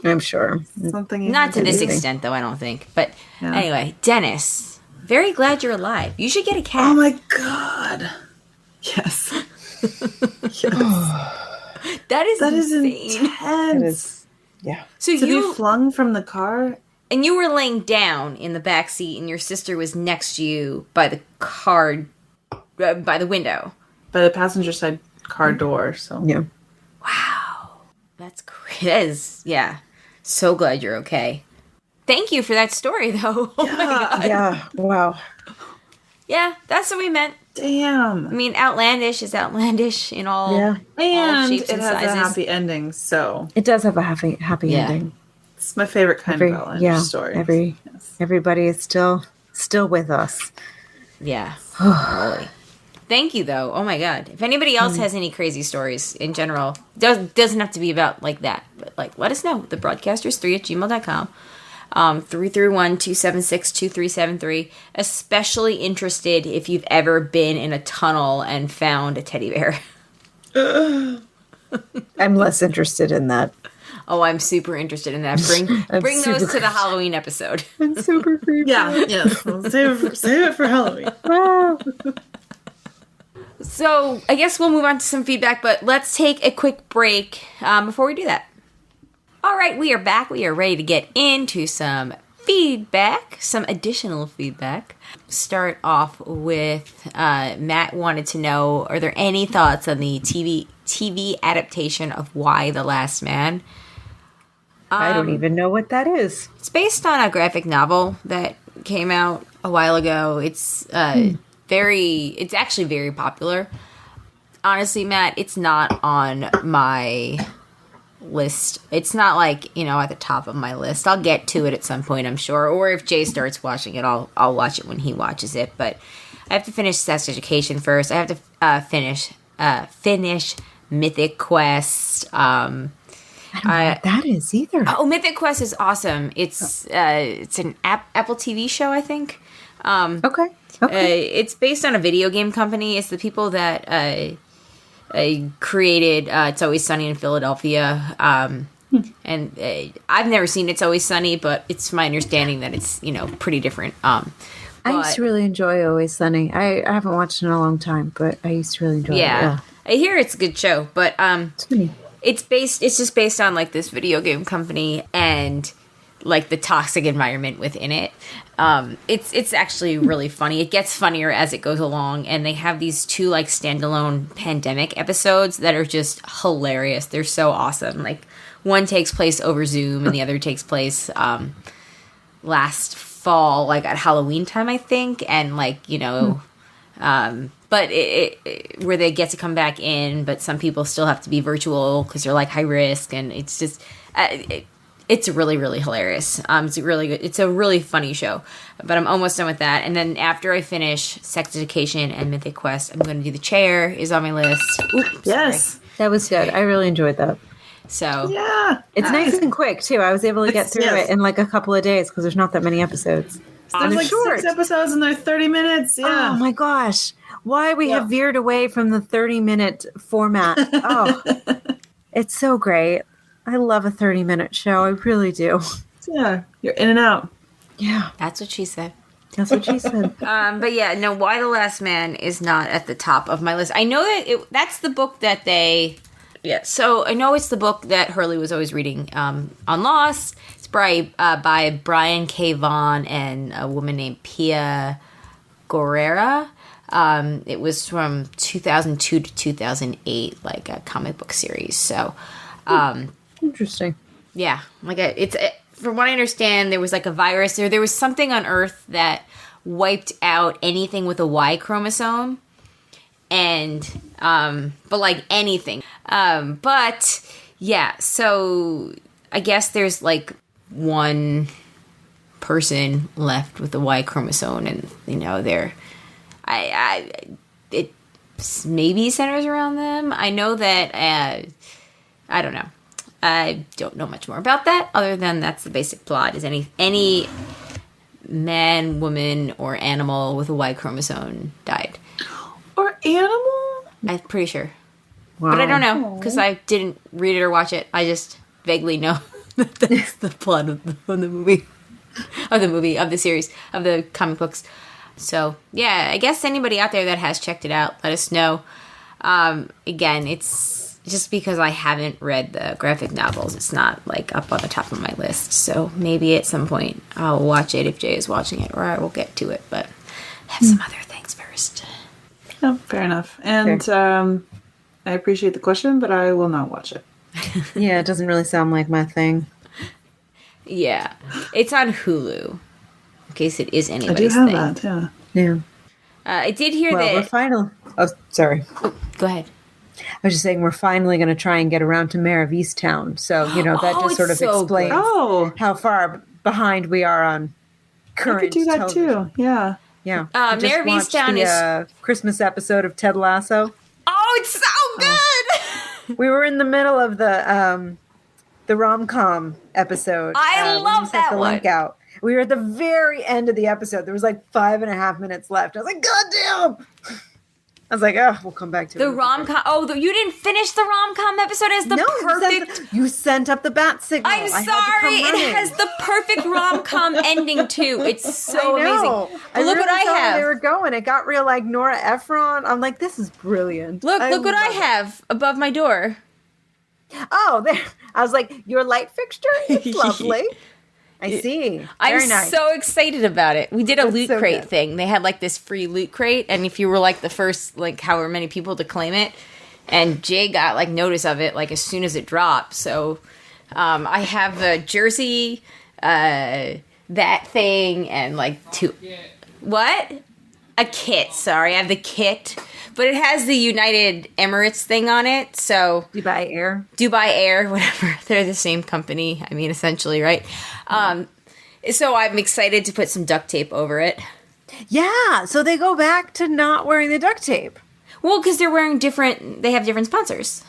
I'm sure. Something you Not to had this do? extent, though, I don't think. But Yeah. anyway, Dennis, very glad you're alive. You should get a cat. Oh my God. Yes. Yes. That is insane. intense. It is. Yeah. So To be flung from the car. And you were laying down in the back seat, and your sister was next to you by the car, by the window. By the passenger side car door. So Yeah. Wow. That's crazy. That is, yeah. So glad you're okay. Thank you for that story, though. Oh my God. Yeah. Wow. Yeah, that's what we meant. Damn. I mean, outlandish is outlandish in all, Yeah. all And shapes it and has sizes. a happy ending. So It does have a happy Yeah. ending. it's my favorite kind of outlandish story. Everybody is still with us. Yeah. Holy. Thank you, though. Oh my God. If anybody else has any crazy stories in general, doesn't have to be about like that, but let us know. Thebroadcasters3@gmail.com. 331-276-2373. Especially interested if you've ever been in a tunnel and found a teddy bear. I'm less interested in that. Oh, I'm super interested in that. Bring those to the Halloween episode. I'm super creepy. Yeah, yes. Well, save it for Halloween. So I guess we'll move on to some feedback, but let's take a quick break before we do that. All right, we are back. We are ready to get into some feedback, some additional feedback. Start off with Matt wanted to know, are there any thoughts on the TV adaptation of Y: The Last Man? I don't even know what that is. It's based on a graphic novel that came out a while ago. It's it's actually very popular. Honestly, Matt, it's not on my list. It's not at the top of my list. I'll get to it at some point, I'm sure. Or if Jay starts watching it, I'll watch it when he watches it. But I have to finish Sex Education first. I have to finish Mythic Quest. I don't know what that is either. Oh, Mythic Quest is awesome. It's an Apple TV show, I think. Okay. It's based on a video game company. It's the people that created It's Always Sunny in Philadelphia. And I've never seen It's Always Sunny, but it's my understanding that it's pretty different. I used to really enjoy Always Sunny. I haven't watched it in a long time, but I used to really enjoy it. Yeah. I hear it's a good show, but It's funny. it's just based on this video game company, and like the toxic environment within it. It's actually really funny. It gets funnier as it goes along, and they have these 2 like standalone pandemic episodes that are just hilarious. They're so awesome. Like one takes place over Zoom, and the other takes place last fall, like at Halloween time, I think, and like but where they get to come back in, but some people still have to be virtual because they're like high risk, and it's just it's really, really hilarious. It's really good. It's a really funny show, but I'm almost done with that. And then after I finish Sex Education and Mythic Quest, I'm going to do The Chair is on my list. Oops, yes, sorry. That was good. I really enjoyed that. So yeah, it's nice and quick too. I was able to get through it in like a couple of days because there's not that many episodes. There's like short. 6 episodes and they're 30 minutes. Yeah. Oh my gosh. Why we have veered away from the 30-minute format. Oh, it's so great. I love a 30-minute show. I really do. Yeah, you're in and out. Yeah. That's what she said. That's what she said. But yeah, no, Why the Last Man is not at the top of my list. I know that that's the book that they... Yeah, so I know it's the book that Hurley was always reading on Lost. It's by Brian K. Vaughan and a woman named Pia Guerrera. It was from 2002 to 2008, like a comic book series. So, interesting. Yeah, like from what I understand, there was like a virus, or there was something on Earth that wiped out anything with a Y chromosome, and but like anything. But yeah, so I guess there's like one person left with the Y chromosome, and they're. It maybe centers around them. I know that, I don't know. I don't know much more about that other than that's the basic plot is any man, woman, or animal with a Y chromosome died. Or animal? I'm pretty sure. Wow. But I don't know because I didn't read it or watch it. I just vaguely know that that's the plot of the movie. Of the series, of the comic books. So, yeah, I guess anybody out there that has checked it out, let us know. Again, it's just because I haven't read the graphic novels. It's not, like, up on the top of my list. So maybe at some point I'll watch it if Jay is watching it, or I will get to it. But I have some other things first. Oh, fair enough. And I appreciate the question, but I will not watch it. Yeah, it doesn't really sound like my thing. Yeah. It's on Hulu. In case it is anybody's thing. I do thing. have that, yeah. I did hear that... we're finally... Oh, sorry. Oh, go ahead. I was just saying we're finally going to try and get around to Mayor of Easttown. So, that just sort of explains how far behind we are on current I could do that television. too, yeah. Yeah. Mayor of Easttown is... Christmas episode of Ted Lasso. Oh, it's so good! We were in the middle of the rom-com episode. I love that the one. Link out. We were at the very end of the episode. There was like 5.5 minutes left. I was like, God damn! I was like, oh, we'll come back to it. The rom-com. Oh, you didn't finish the rom-com episode as the perfect... You sent up the bat signal. I'm sorry. It has the perfect rom-com ending, too. It's so amazing. But look what I have. They were going. It got real like Nora Ephron. I'm like, this is brilliant. Look what I have above my door. Oh, there. I was like, your light fixture? It's lovely. I see. I'm nice. so excited about it. We did a loot crate thing. They had like this free loot crate, and if you were like the first, like however many people to claim it, and Jay got like notice of it like as soon as it dropped. So I have a jersey, that thing, and like two. What? A kit. Sorry, I have the kit. But it has the United Emirates thing on it, so... Dubai Air, whatever. They're the same company. I mean, essentially, right? So I'm excited to put some duct tape over it. Yeah, so they go back to not wearing the duct tape. Well, because they're wearing different... They have different sponsors.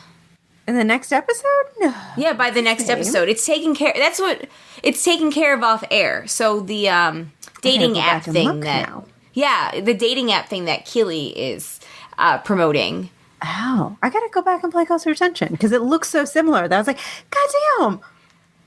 In the next episode? No. Yeah, by the next episode. It's taken care... That's what... It's taken care of off air. So the dating app thing that... Now. Yeah, the dating app thing that Keely is... promoting. Oh, I gotta go back and play closer attention because it looks so similar. That I was like, God damn.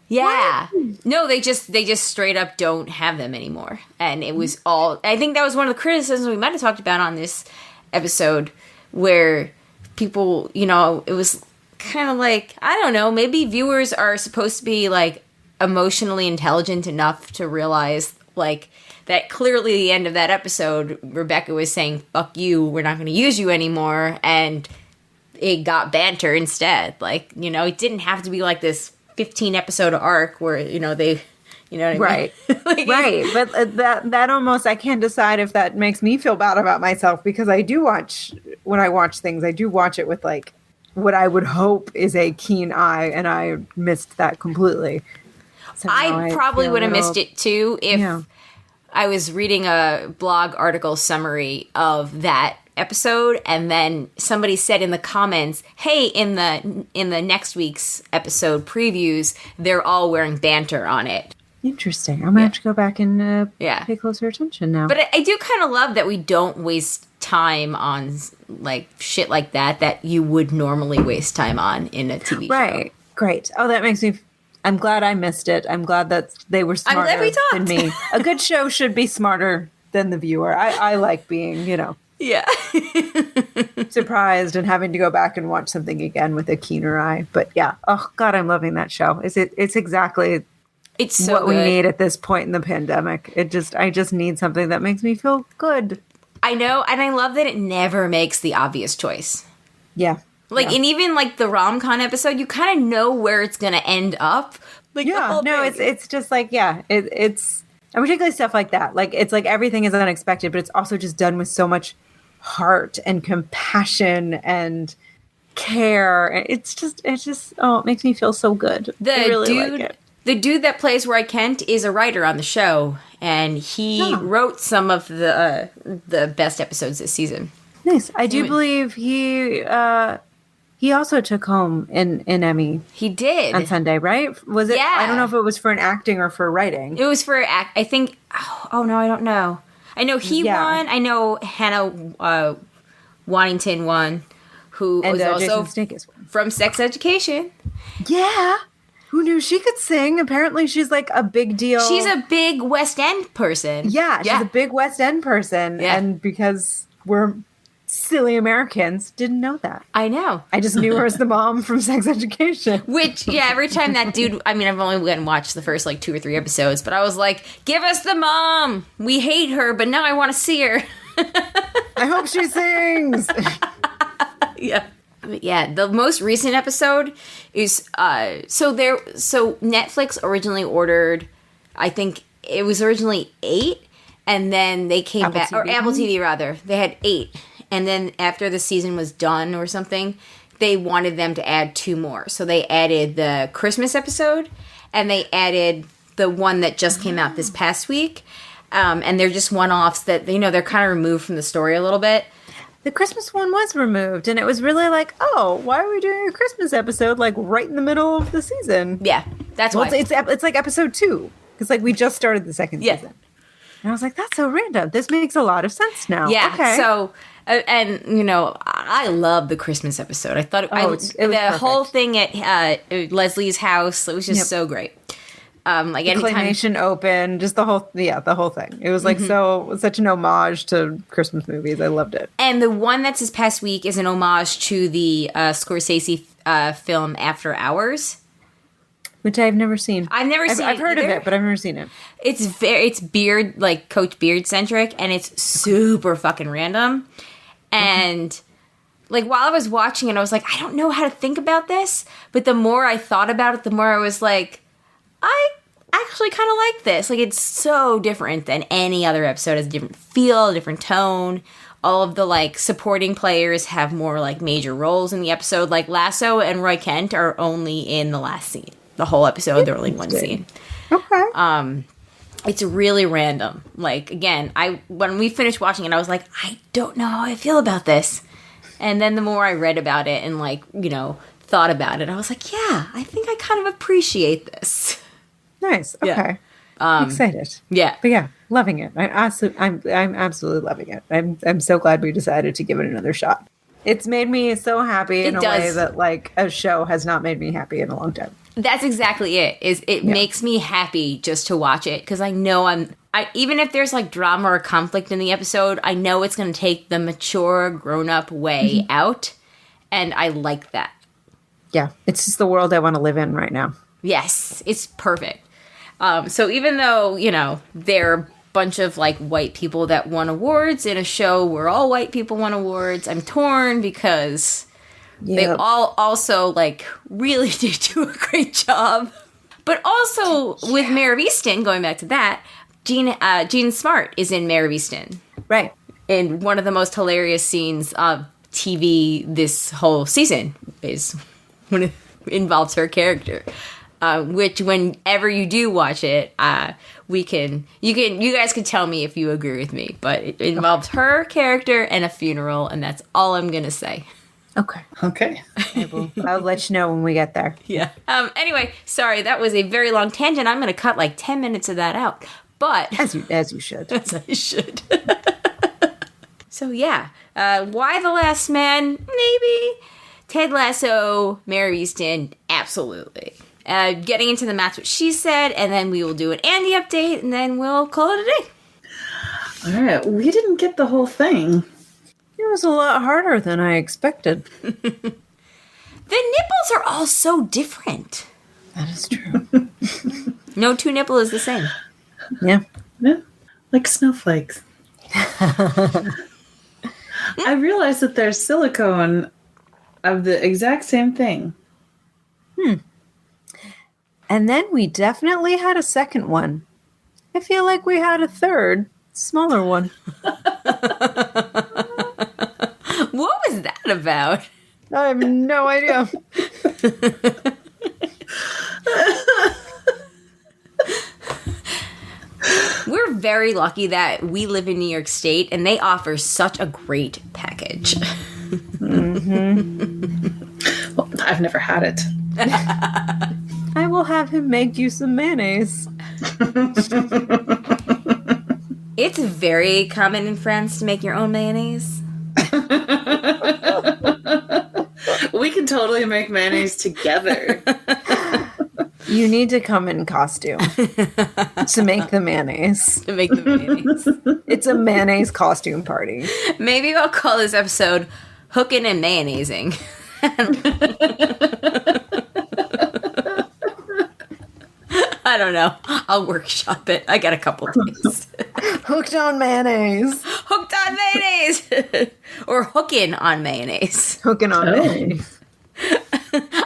Yeah. What? No, they just straight up don't have them anymore. And it was all... I think that was one of the criticisms we might have talked about on this episode where people, it was kind of like, I don't know, maybe viewers are supposed to be like emotionally intelligent enough to realize, like, that clearly the end of that episode, Rebecca was saying, fuck you, we're not going to use you anymore, and it got banter instead. Like, you know, it didn't have to be like this 15-episode arc where, you know, they... You know what I mean? Right. Right. But that almost, I can't decide if that makes me feel bad about myself, because I do watch, when I watch things, I do watch it with like what I would hope is a keen eye, and I missed that completely. So I probably would have missed it too if I was reading a blog article summary of that episode, and then somebody said in the comments, hey, in the next week's episode previews, they're all wearing banter on it. Interesting. I'm going to have to go back and pay closer attention now. But I do kind of love that we don't waste time on like shit like that you would normally waste time on in a TV show. Right. Great. Oh, that makes me... I'm glad I missed it. I'm glad that they were smarter than me. A good show should be smarter than the viewer. I like being, you know... Yeah. surprised and having to go back and watch something again with a keener eye. But yeah. Oh, God, I'm loving that show. It's exactly... It's so what good. We need at this point in the pandemic. I just need something that makes me feel good. I know, and I love that it never makes the obvious choice. Yeah. Like, and even like the rom-com episode, you kind of know where it's going to end up. Like, it's just like, it's and particularly stuff like that. Like, it's like everything is unexpected, but it's also just done with so much heart and compassion and care. It's just it makes me feel so good. I really like it. The dude that plays Roy Kent is a writer on the show, and he wrote some of the best episodes this season. Nice. I do believe he also took home an Emmy. He did on Sunday, right? Was it? Yeah. I don't know if it was for an acting or for writing. It was for I think. Oh no, I don't know. I know he won. I know Hannah Waddington won, who was also from Sex Education. Yeah. Who knew she could sing? Apparently she's like a big deal. She's a big West End person. Yeah, she's a big West End person. Yeah. And because we're silly Americans, didn't know that. I know. I just knew her as the mom from Sex Education. Which, every time that dude... I mean, I've only went and watched the first, like, 2 or 3 episodes, but I was like, give us the mom! We hate her, but now I want to see her. I hope she sings! Yeah. Yeah, the most recent episode is so Netflix originally ordered, I think it was originally 8, and then they came back, or Apple TV rather. They had 8, and then after the season was done or something, they wanted them to add 2 more. So they added the Christmas episode, and they added the one that just came out this past week. And they're just one-offs that, you know, they're kind of removed from the story a little bit. The Christmas one was removed, and it was really like, oh, why are we doing a Christmas episode like right in the middle of the season? Yeah, that's why. It's like episode 2, because like we just started the second season. And I was like, that's so random. This makes a lot of sense now. Yeah. Okay. So, and you know, I love the Christmas episode. I thought it was the perfect. Whole thing at Leslie's house. It was just so great. Like the claymation open, just the whole thing. It was like such an homage to Christmas movies. I loved it. And the one that's this past week is an homage to the Scorsese film After Hours, which I've never seen. I've heard of it, but I've never seen it. It's Beard, like Coach Beard centric, and it's super fucking random. And like while I was watching it, I was like, I don't know how to think about this. But the more I thought about it, the more I was like, I actually kind of like this. Like, it's so different than any other episode. It has a different feel, a different tone. All of the, like, supporting players have more, like, major roles in the episode. Like, Lasso and Roy Kent are only in the last scene. The whole episode, they're only one scene. Okay. It's really random. Like, again, when we finished watching it, I was like, I don't know how I feel about this. And then the more I read about it and, like, you know, thought about it, I was like, yeah, I think I kind of appreciate this. Nice. Okay. I'm excited. Yeah. But yeah, loving it. I'm absolutely loving it. I'm so glad we decided to give it another shot. It's made me so happy in a way that like a show has not made me happy in a long time. That's exactly it. It makes me happy just to watch it because I know even if there's like drama or conflict in the episode, I know it's going to take the mature, grown-up way out, and I like that. Yeah, it's just the world I want to live in right now. Yes, it's perfect. So even though, they're a bunch of, white people that won awards in a show where all white people won awards, I'm torn because they all also, really did do a great job. But also, with Mare of Easton, going back to that, Jean Smart is in Mare of Easton. Right. And one of the most hilarious scenes of TV this whole season is when it involves her character. Which, whenever you do watch it, you guys can tell me if you agree with me. But it involves her character and a funeral, and that's all I'm gonna say. Okay. I'll let you know when we get there. Yeah. Anyway, sorry, that was a very long tangent. I'm gonna cut 10 minutes of that out. But as you should. As I should. So yeah, why The Last Man? Maybe. Ted Lasso, Mare of Easton, absolutely. Getting into the That's What She Said, and then we will do an Andy update, and then we'll call it a day. All right, we didn't get the whole thing. It was a lot harder than I expected. The nipples are all so different. That is true. No two nipple is the same. Yeah. Like snowflakes. I realized that there's silicone of the exact same thing. And then we definitely had a second one. I feel like we had a third, smaller one. What was that about? I have no idea. We're very lucky that we live in New York State and they offer such a great package. Mm-hmm. Well, I've never had it. I will have him make you some mayonnaise. It's very common in France to make your own mayonnaise. We can totally make mayonnaise together. You need to come in costume to make the mayonnaise. To make the mayonnaise. It's a mayonnaise costume party. Maybe I'll call this episode Hookin' and Mayonnaising. I don't know. I'll workshop it. I got a couple days. Hooked on mayonnaise. Hooked on mayonnaise. Or hookin' on mayonnaise. Hooking on mayonnaise.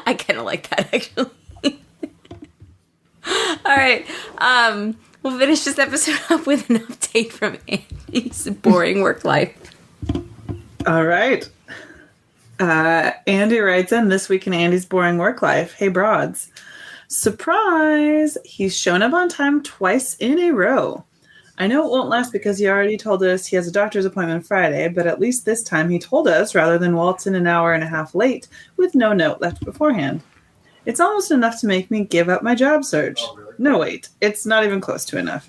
I kind of like that, actually. All right. We'll finish this episode up with an update from Andy's boring work life. All right. Andy writes in, this week in Andy's boring work life. Hey, broads. Surprise! He's shown up on time twice in a row. I know it won't last because he already told us he has a doctor's appointment Friday, but at least this time he told us rather than waltz in an hour and a half late with no note left beforehand. It's almost enough to make me give up my job search. No, wait. It's not even close to enough.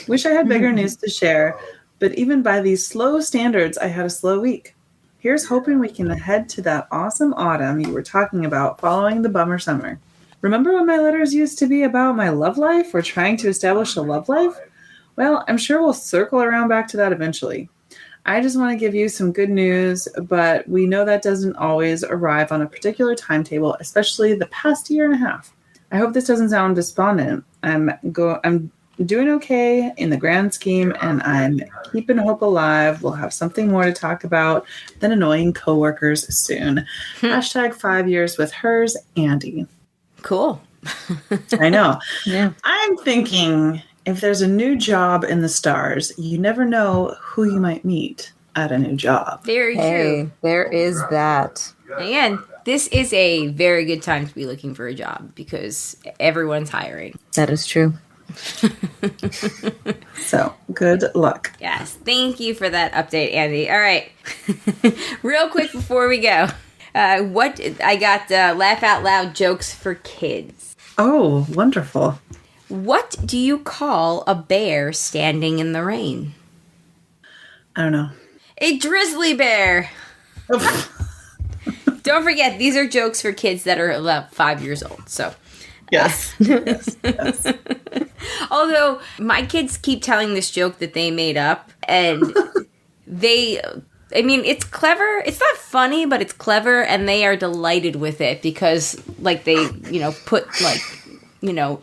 Wish I had bigger news to share, but even by these slow standards, I had a slow week. Here's hoping we can head to that awesome autumn you were talking about following the bummer summer. Remember when my letters used to be about my love life or trying to establish a love life? Well, I'm sure we'll circle around back to that eventually. I just want to give you some good news, but we know that doesn't always arrive on a particular timetable, especially the past year and a half. I hope this doesn't sound despondent. I'm doing okay in the grand scheme, and I'm keeping hope alive. We'll have something more to talk about than annoying coworkers soon. Hashtag 5 years with hers, Andy. Cool. I know. Yeah. I'm thinking if there's a new job in the stars, you never know who you might meet at a new job. Very true. There is that. Again, this is a very good time to be looking for a job because everyone's hiring. That is true. So, good luck. Yes. Thank you for that update, Andy. All right. Real quick before we go. What I got laugh out loud jokes for kids. Oh, wonderful. What do you call a bear standing in the rain? I don't know. A grizzly bear. Don't forget, these are jokes for kids that are about 5 years old. So, yes. Yes. Although my kids keep telling this joke that they made up, and it's clever. It's not funny, but it's clever, and they are delighted with it because, they, put,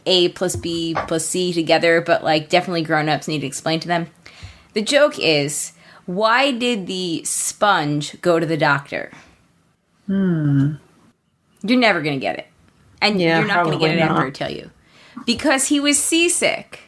A plus B plus C together, but like definitely grown-ups need to explain to them. The joke is, why did the sponge go to the doctor? You're never going to get it. And you're not going to get it after I tell you. Because he was seasick.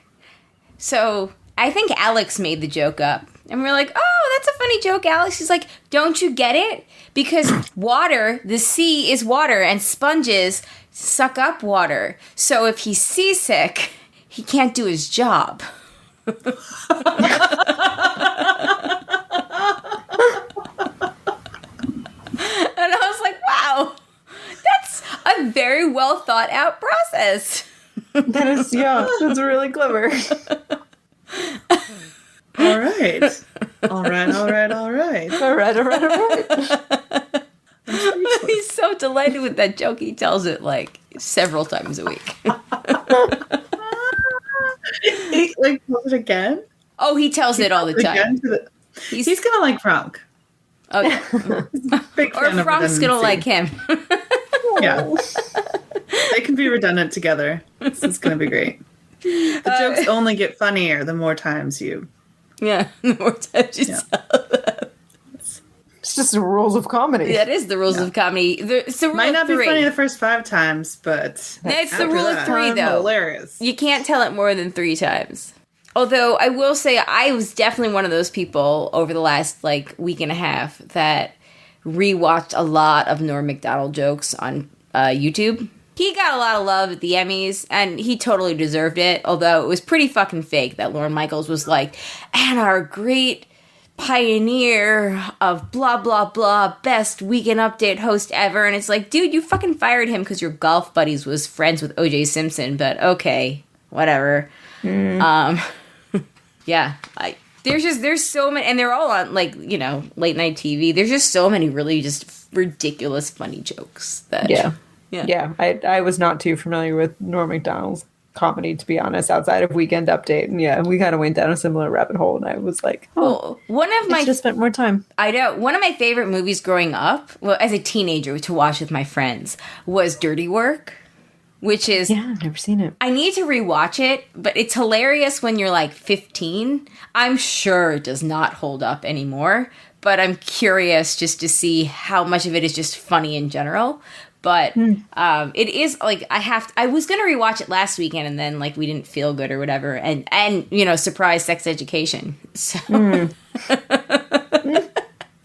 So I think Alex made the joke up. And we're like, oh, that's a funny joke, Alex. He's like, don't you get it? Because water, the sea is water, and sponges suck up water. So if he's seasick, he can't do his job. And I was like, wow, that's a very well thought out process. That is, that's really clever. All right. All right. He's so delighted with that joke. He tells it like several times a week. He tells it again? Oh, he tells it all the time. He's gonna like Frank. Oh, yeah. Or Frank's gonna like him. Yeah. They can be redundant together. This is gonna be great. The jokes only get funnier the more times you... Yeah, the more times you tell them. It's just the rules of comedy. That is the rules of comedy. It's the rule Might not of 3. be funny the first 5 times, but... It's the rule of 3, though. Hilarious. You can't tell it more than 3 times. Although, I will say, I was definitely one of those people over the last, week and a half that rewatched a lot of Norm Macdonald jokes on YouTube. He got a lot of love at the Emmys, and he totally deserved it, although it was pretty fucking fake that Lorne Michaels was like, and our great pioneer of blah, blah, blah, best Weekend Update host ever. And it's like, dude, you fucking fired him because your golf buddies was friends with O.J. Simpson, but okay, whatever. Yeah, there's so many, and they're all on, late night TV. There's just so many really just ridiculous funny jokes that... Yeah, I was not too familiar with Norm Macdonald's comedy, to be honest, outside of Weekend Update. And yeah, we kind of went down a similar rabbit hole, and I was like, just spent more time. I know. One of my favorite movies growing up, well, as a teenager to watch with my friends, was Dirty Work, which is... Yeah, I've never seen it. I need to rewatch it, but it's hilarious when you're 15. I'm sure it does not hold up anymore, but I'm curious just to see how much of it is just funny in general. But it is I was gonna rewatch it last weekend, and then we didn't feel good or whatever, and surprise sex education. So I'm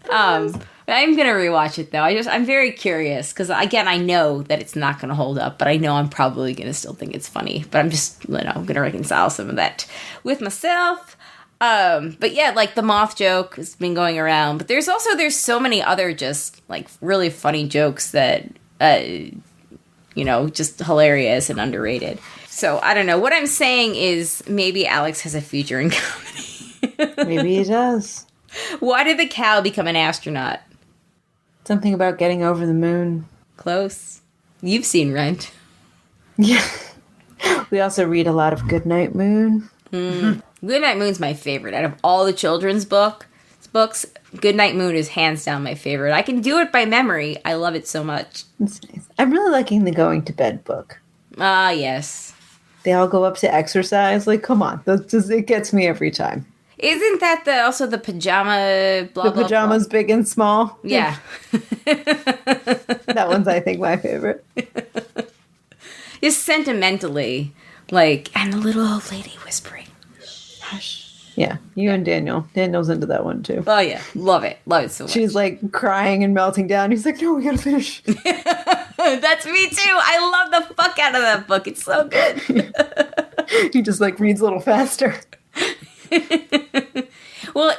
gonna rewatch it though. I'm very curious because again I know that it's not gonna hold up, but I know I'm probably gonna still think it's funny. But I'm just gonna reconcile some of that with myself. But yeah, the moth joke has been going around, but there's so many other just really funny jokes that. Just hilarious and underrated. So, I don't know. What I'm saying is maybe Alex has a future in comedy. Maybe he does. Why did the cow become an astronaut? Something about getting over the moon. Close. You've seen Rent. Yeah. We also read a lot of Goodnight Moon. Goodnight Moon's my favorite. Out of all the children's books, Goodnight Moon is hands down my favorite. I can do it by memory. I love it so much. It's nice. I'm really liking the Going to Bed book. Ah, yes. They all go up to exercise. Come on. It gets me every time. Isn't that also the pajama blah, the pajamas blah? Big and small? Yeah. That one's, I think, my favorite. Just sentimentally, and the little old lady whispering. Hush. Yeah, you and Daniel. Daniel's into that one, too. Oh, yeah. Love it. Love it so much. She's, crying and melting down. He's like, no, we gotta finish. That's me, too. I love the fuck out of that book. It's so good. He just, reads a little faster. Well,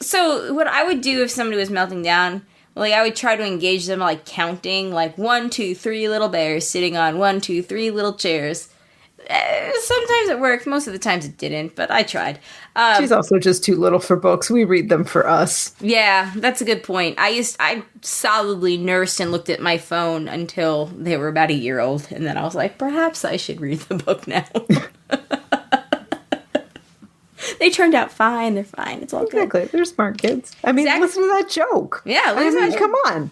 so what I would do if somebody was melting down, I would try to engage them, counting, 1, 2, 3 little bears sitting on 1, 2, 3 little chairs. Sometimes it worked. Most of the times it didn't, but I tried. She's also just too little for books. We read them for us. Yeah, that's a good point. I solidly nursed and looked at my phone until they were about a year old, and then I was like, perhaps I should read the book now. They turned out fine. They're fine. It's all good. Exactly. They're smart kids. I mean, listen to that joke. Yeah, come on.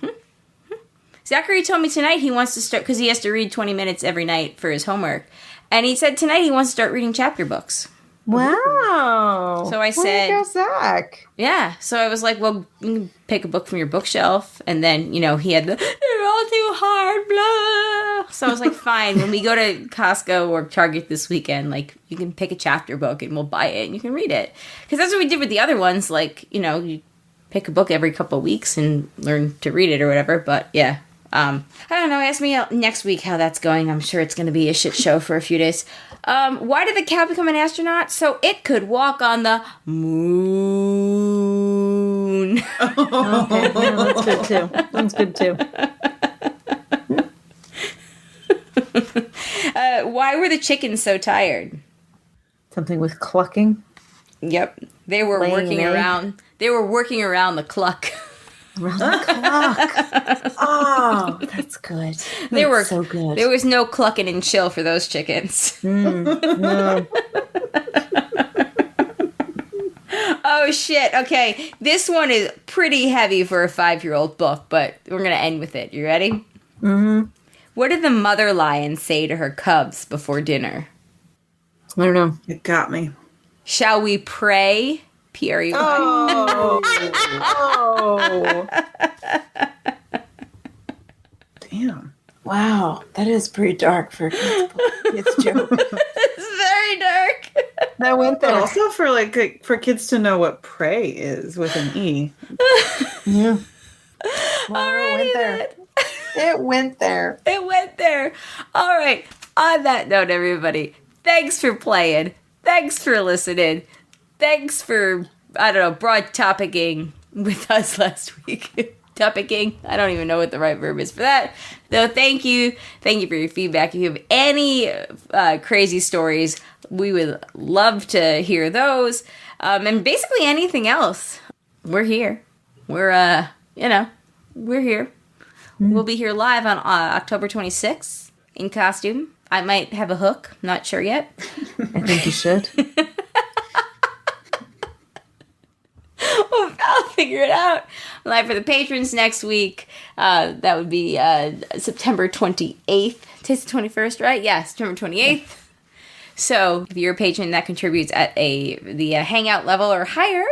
Zachary told me tonight he wants to start, because he has to read 20 minutes every night for his homework. And he said tonight he wants to start reading chapter books. Wow. So I said, "Where goes Zach?" Yeah. So I was like, well, you can pick a book from your bookshelf. And then, he had they're all too hard, blah. So I was like, fine. When we go to Costco or Target this weekend, like, you can pick a chapter book and we'll buy it and you can read it. Because that's what we did with the other ones. Like, you pick a book every couple of weeks and learn to read it or whatever. But yeah. I don't know. Ask me next week how that's going. I'm sure it's going to be a shit show for a few days. Why did the cow become an astronaut? So it could walk on the moon. Okay, yeah, that's good too. That's good too. Why were the chickens so tired? Something with clucking. Yep, they were working around. They were working around the cluck. Around the clock. Oh, that's good. They were so good. There was no clucking and chill for those chickens. No. Oh, shit. Okay, this one is pretty heavy for a 5-year-old book, but we're going to end with it. You ready? Mm-hmm. What did the mother lion say to her cubs before dinner? I don't know. It got me. Shall we pray? P-R-E-Y. Oh. Damn. Wow, that is pretty dark for a kid's joke. It's very dark. That went But there. also for kids to know what pray is with an E. Yeah. Well, Alrighty it went there. then. It went there. It went there. All right. On that note, everybody, thanks for playing. Thanks for listening. Thanks for, broad topicking with us last week. Topicking. I don't even know what the right verb is for that. Though, thank you. Thank you for your feedback. If you have any crazy stories, we would love to hear those. And basically anything else. We're here. We're here. We'll be here live on October 26th in costume. I might have a hook. Not sure yet. I think you should. I'll figure it out. Live for the patrons next week. That would be September 28th. Today's the 21st, right? Yeah, September 28th. So if you're a patron that contributes at the hangout level or higher,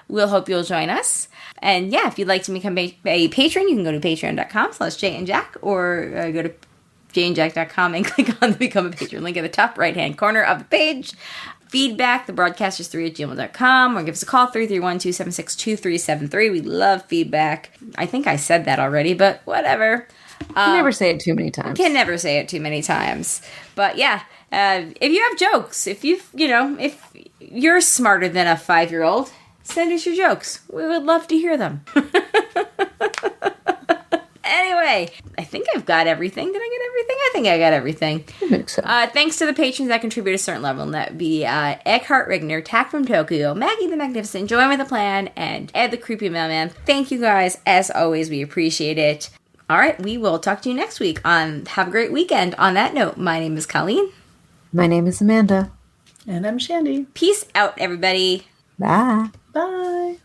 we'll hope you'll join us. And yeah, if you'd like to become a patron, you can go to patreon.com/jayandjack or go to jayandjack.com and click on the Become a Patron link at the top right-hand corner of the page. Feedback, thebroadcasters3@gmail.com, or give us a call, 331-276-2373. We love feedback. I think I said that already, but whatever. You can never say it too many times. Can never say it too many times. But yeah, if you have jokes, if you're smarter than a 5-year-old, send us your jokes. We would love to hear them. Anyway, I think I've got everything. Did I get everything? I think I got everything. I think so. Thanks to the patrons that contribute a certain level, and that would be Eckhart Rigner, Tack from Tokyo, Maggie the Magnificent, Joy with the Plan, and Ed the Creepy Mailman. Thank you guys. As always, we appreciate it. All right, we will talk to you next week on Have a Great Weekend. On that note, my name is Colleen. My name is Amanda. And I'm Shandy. Peace out, everybody. Bye. Bye.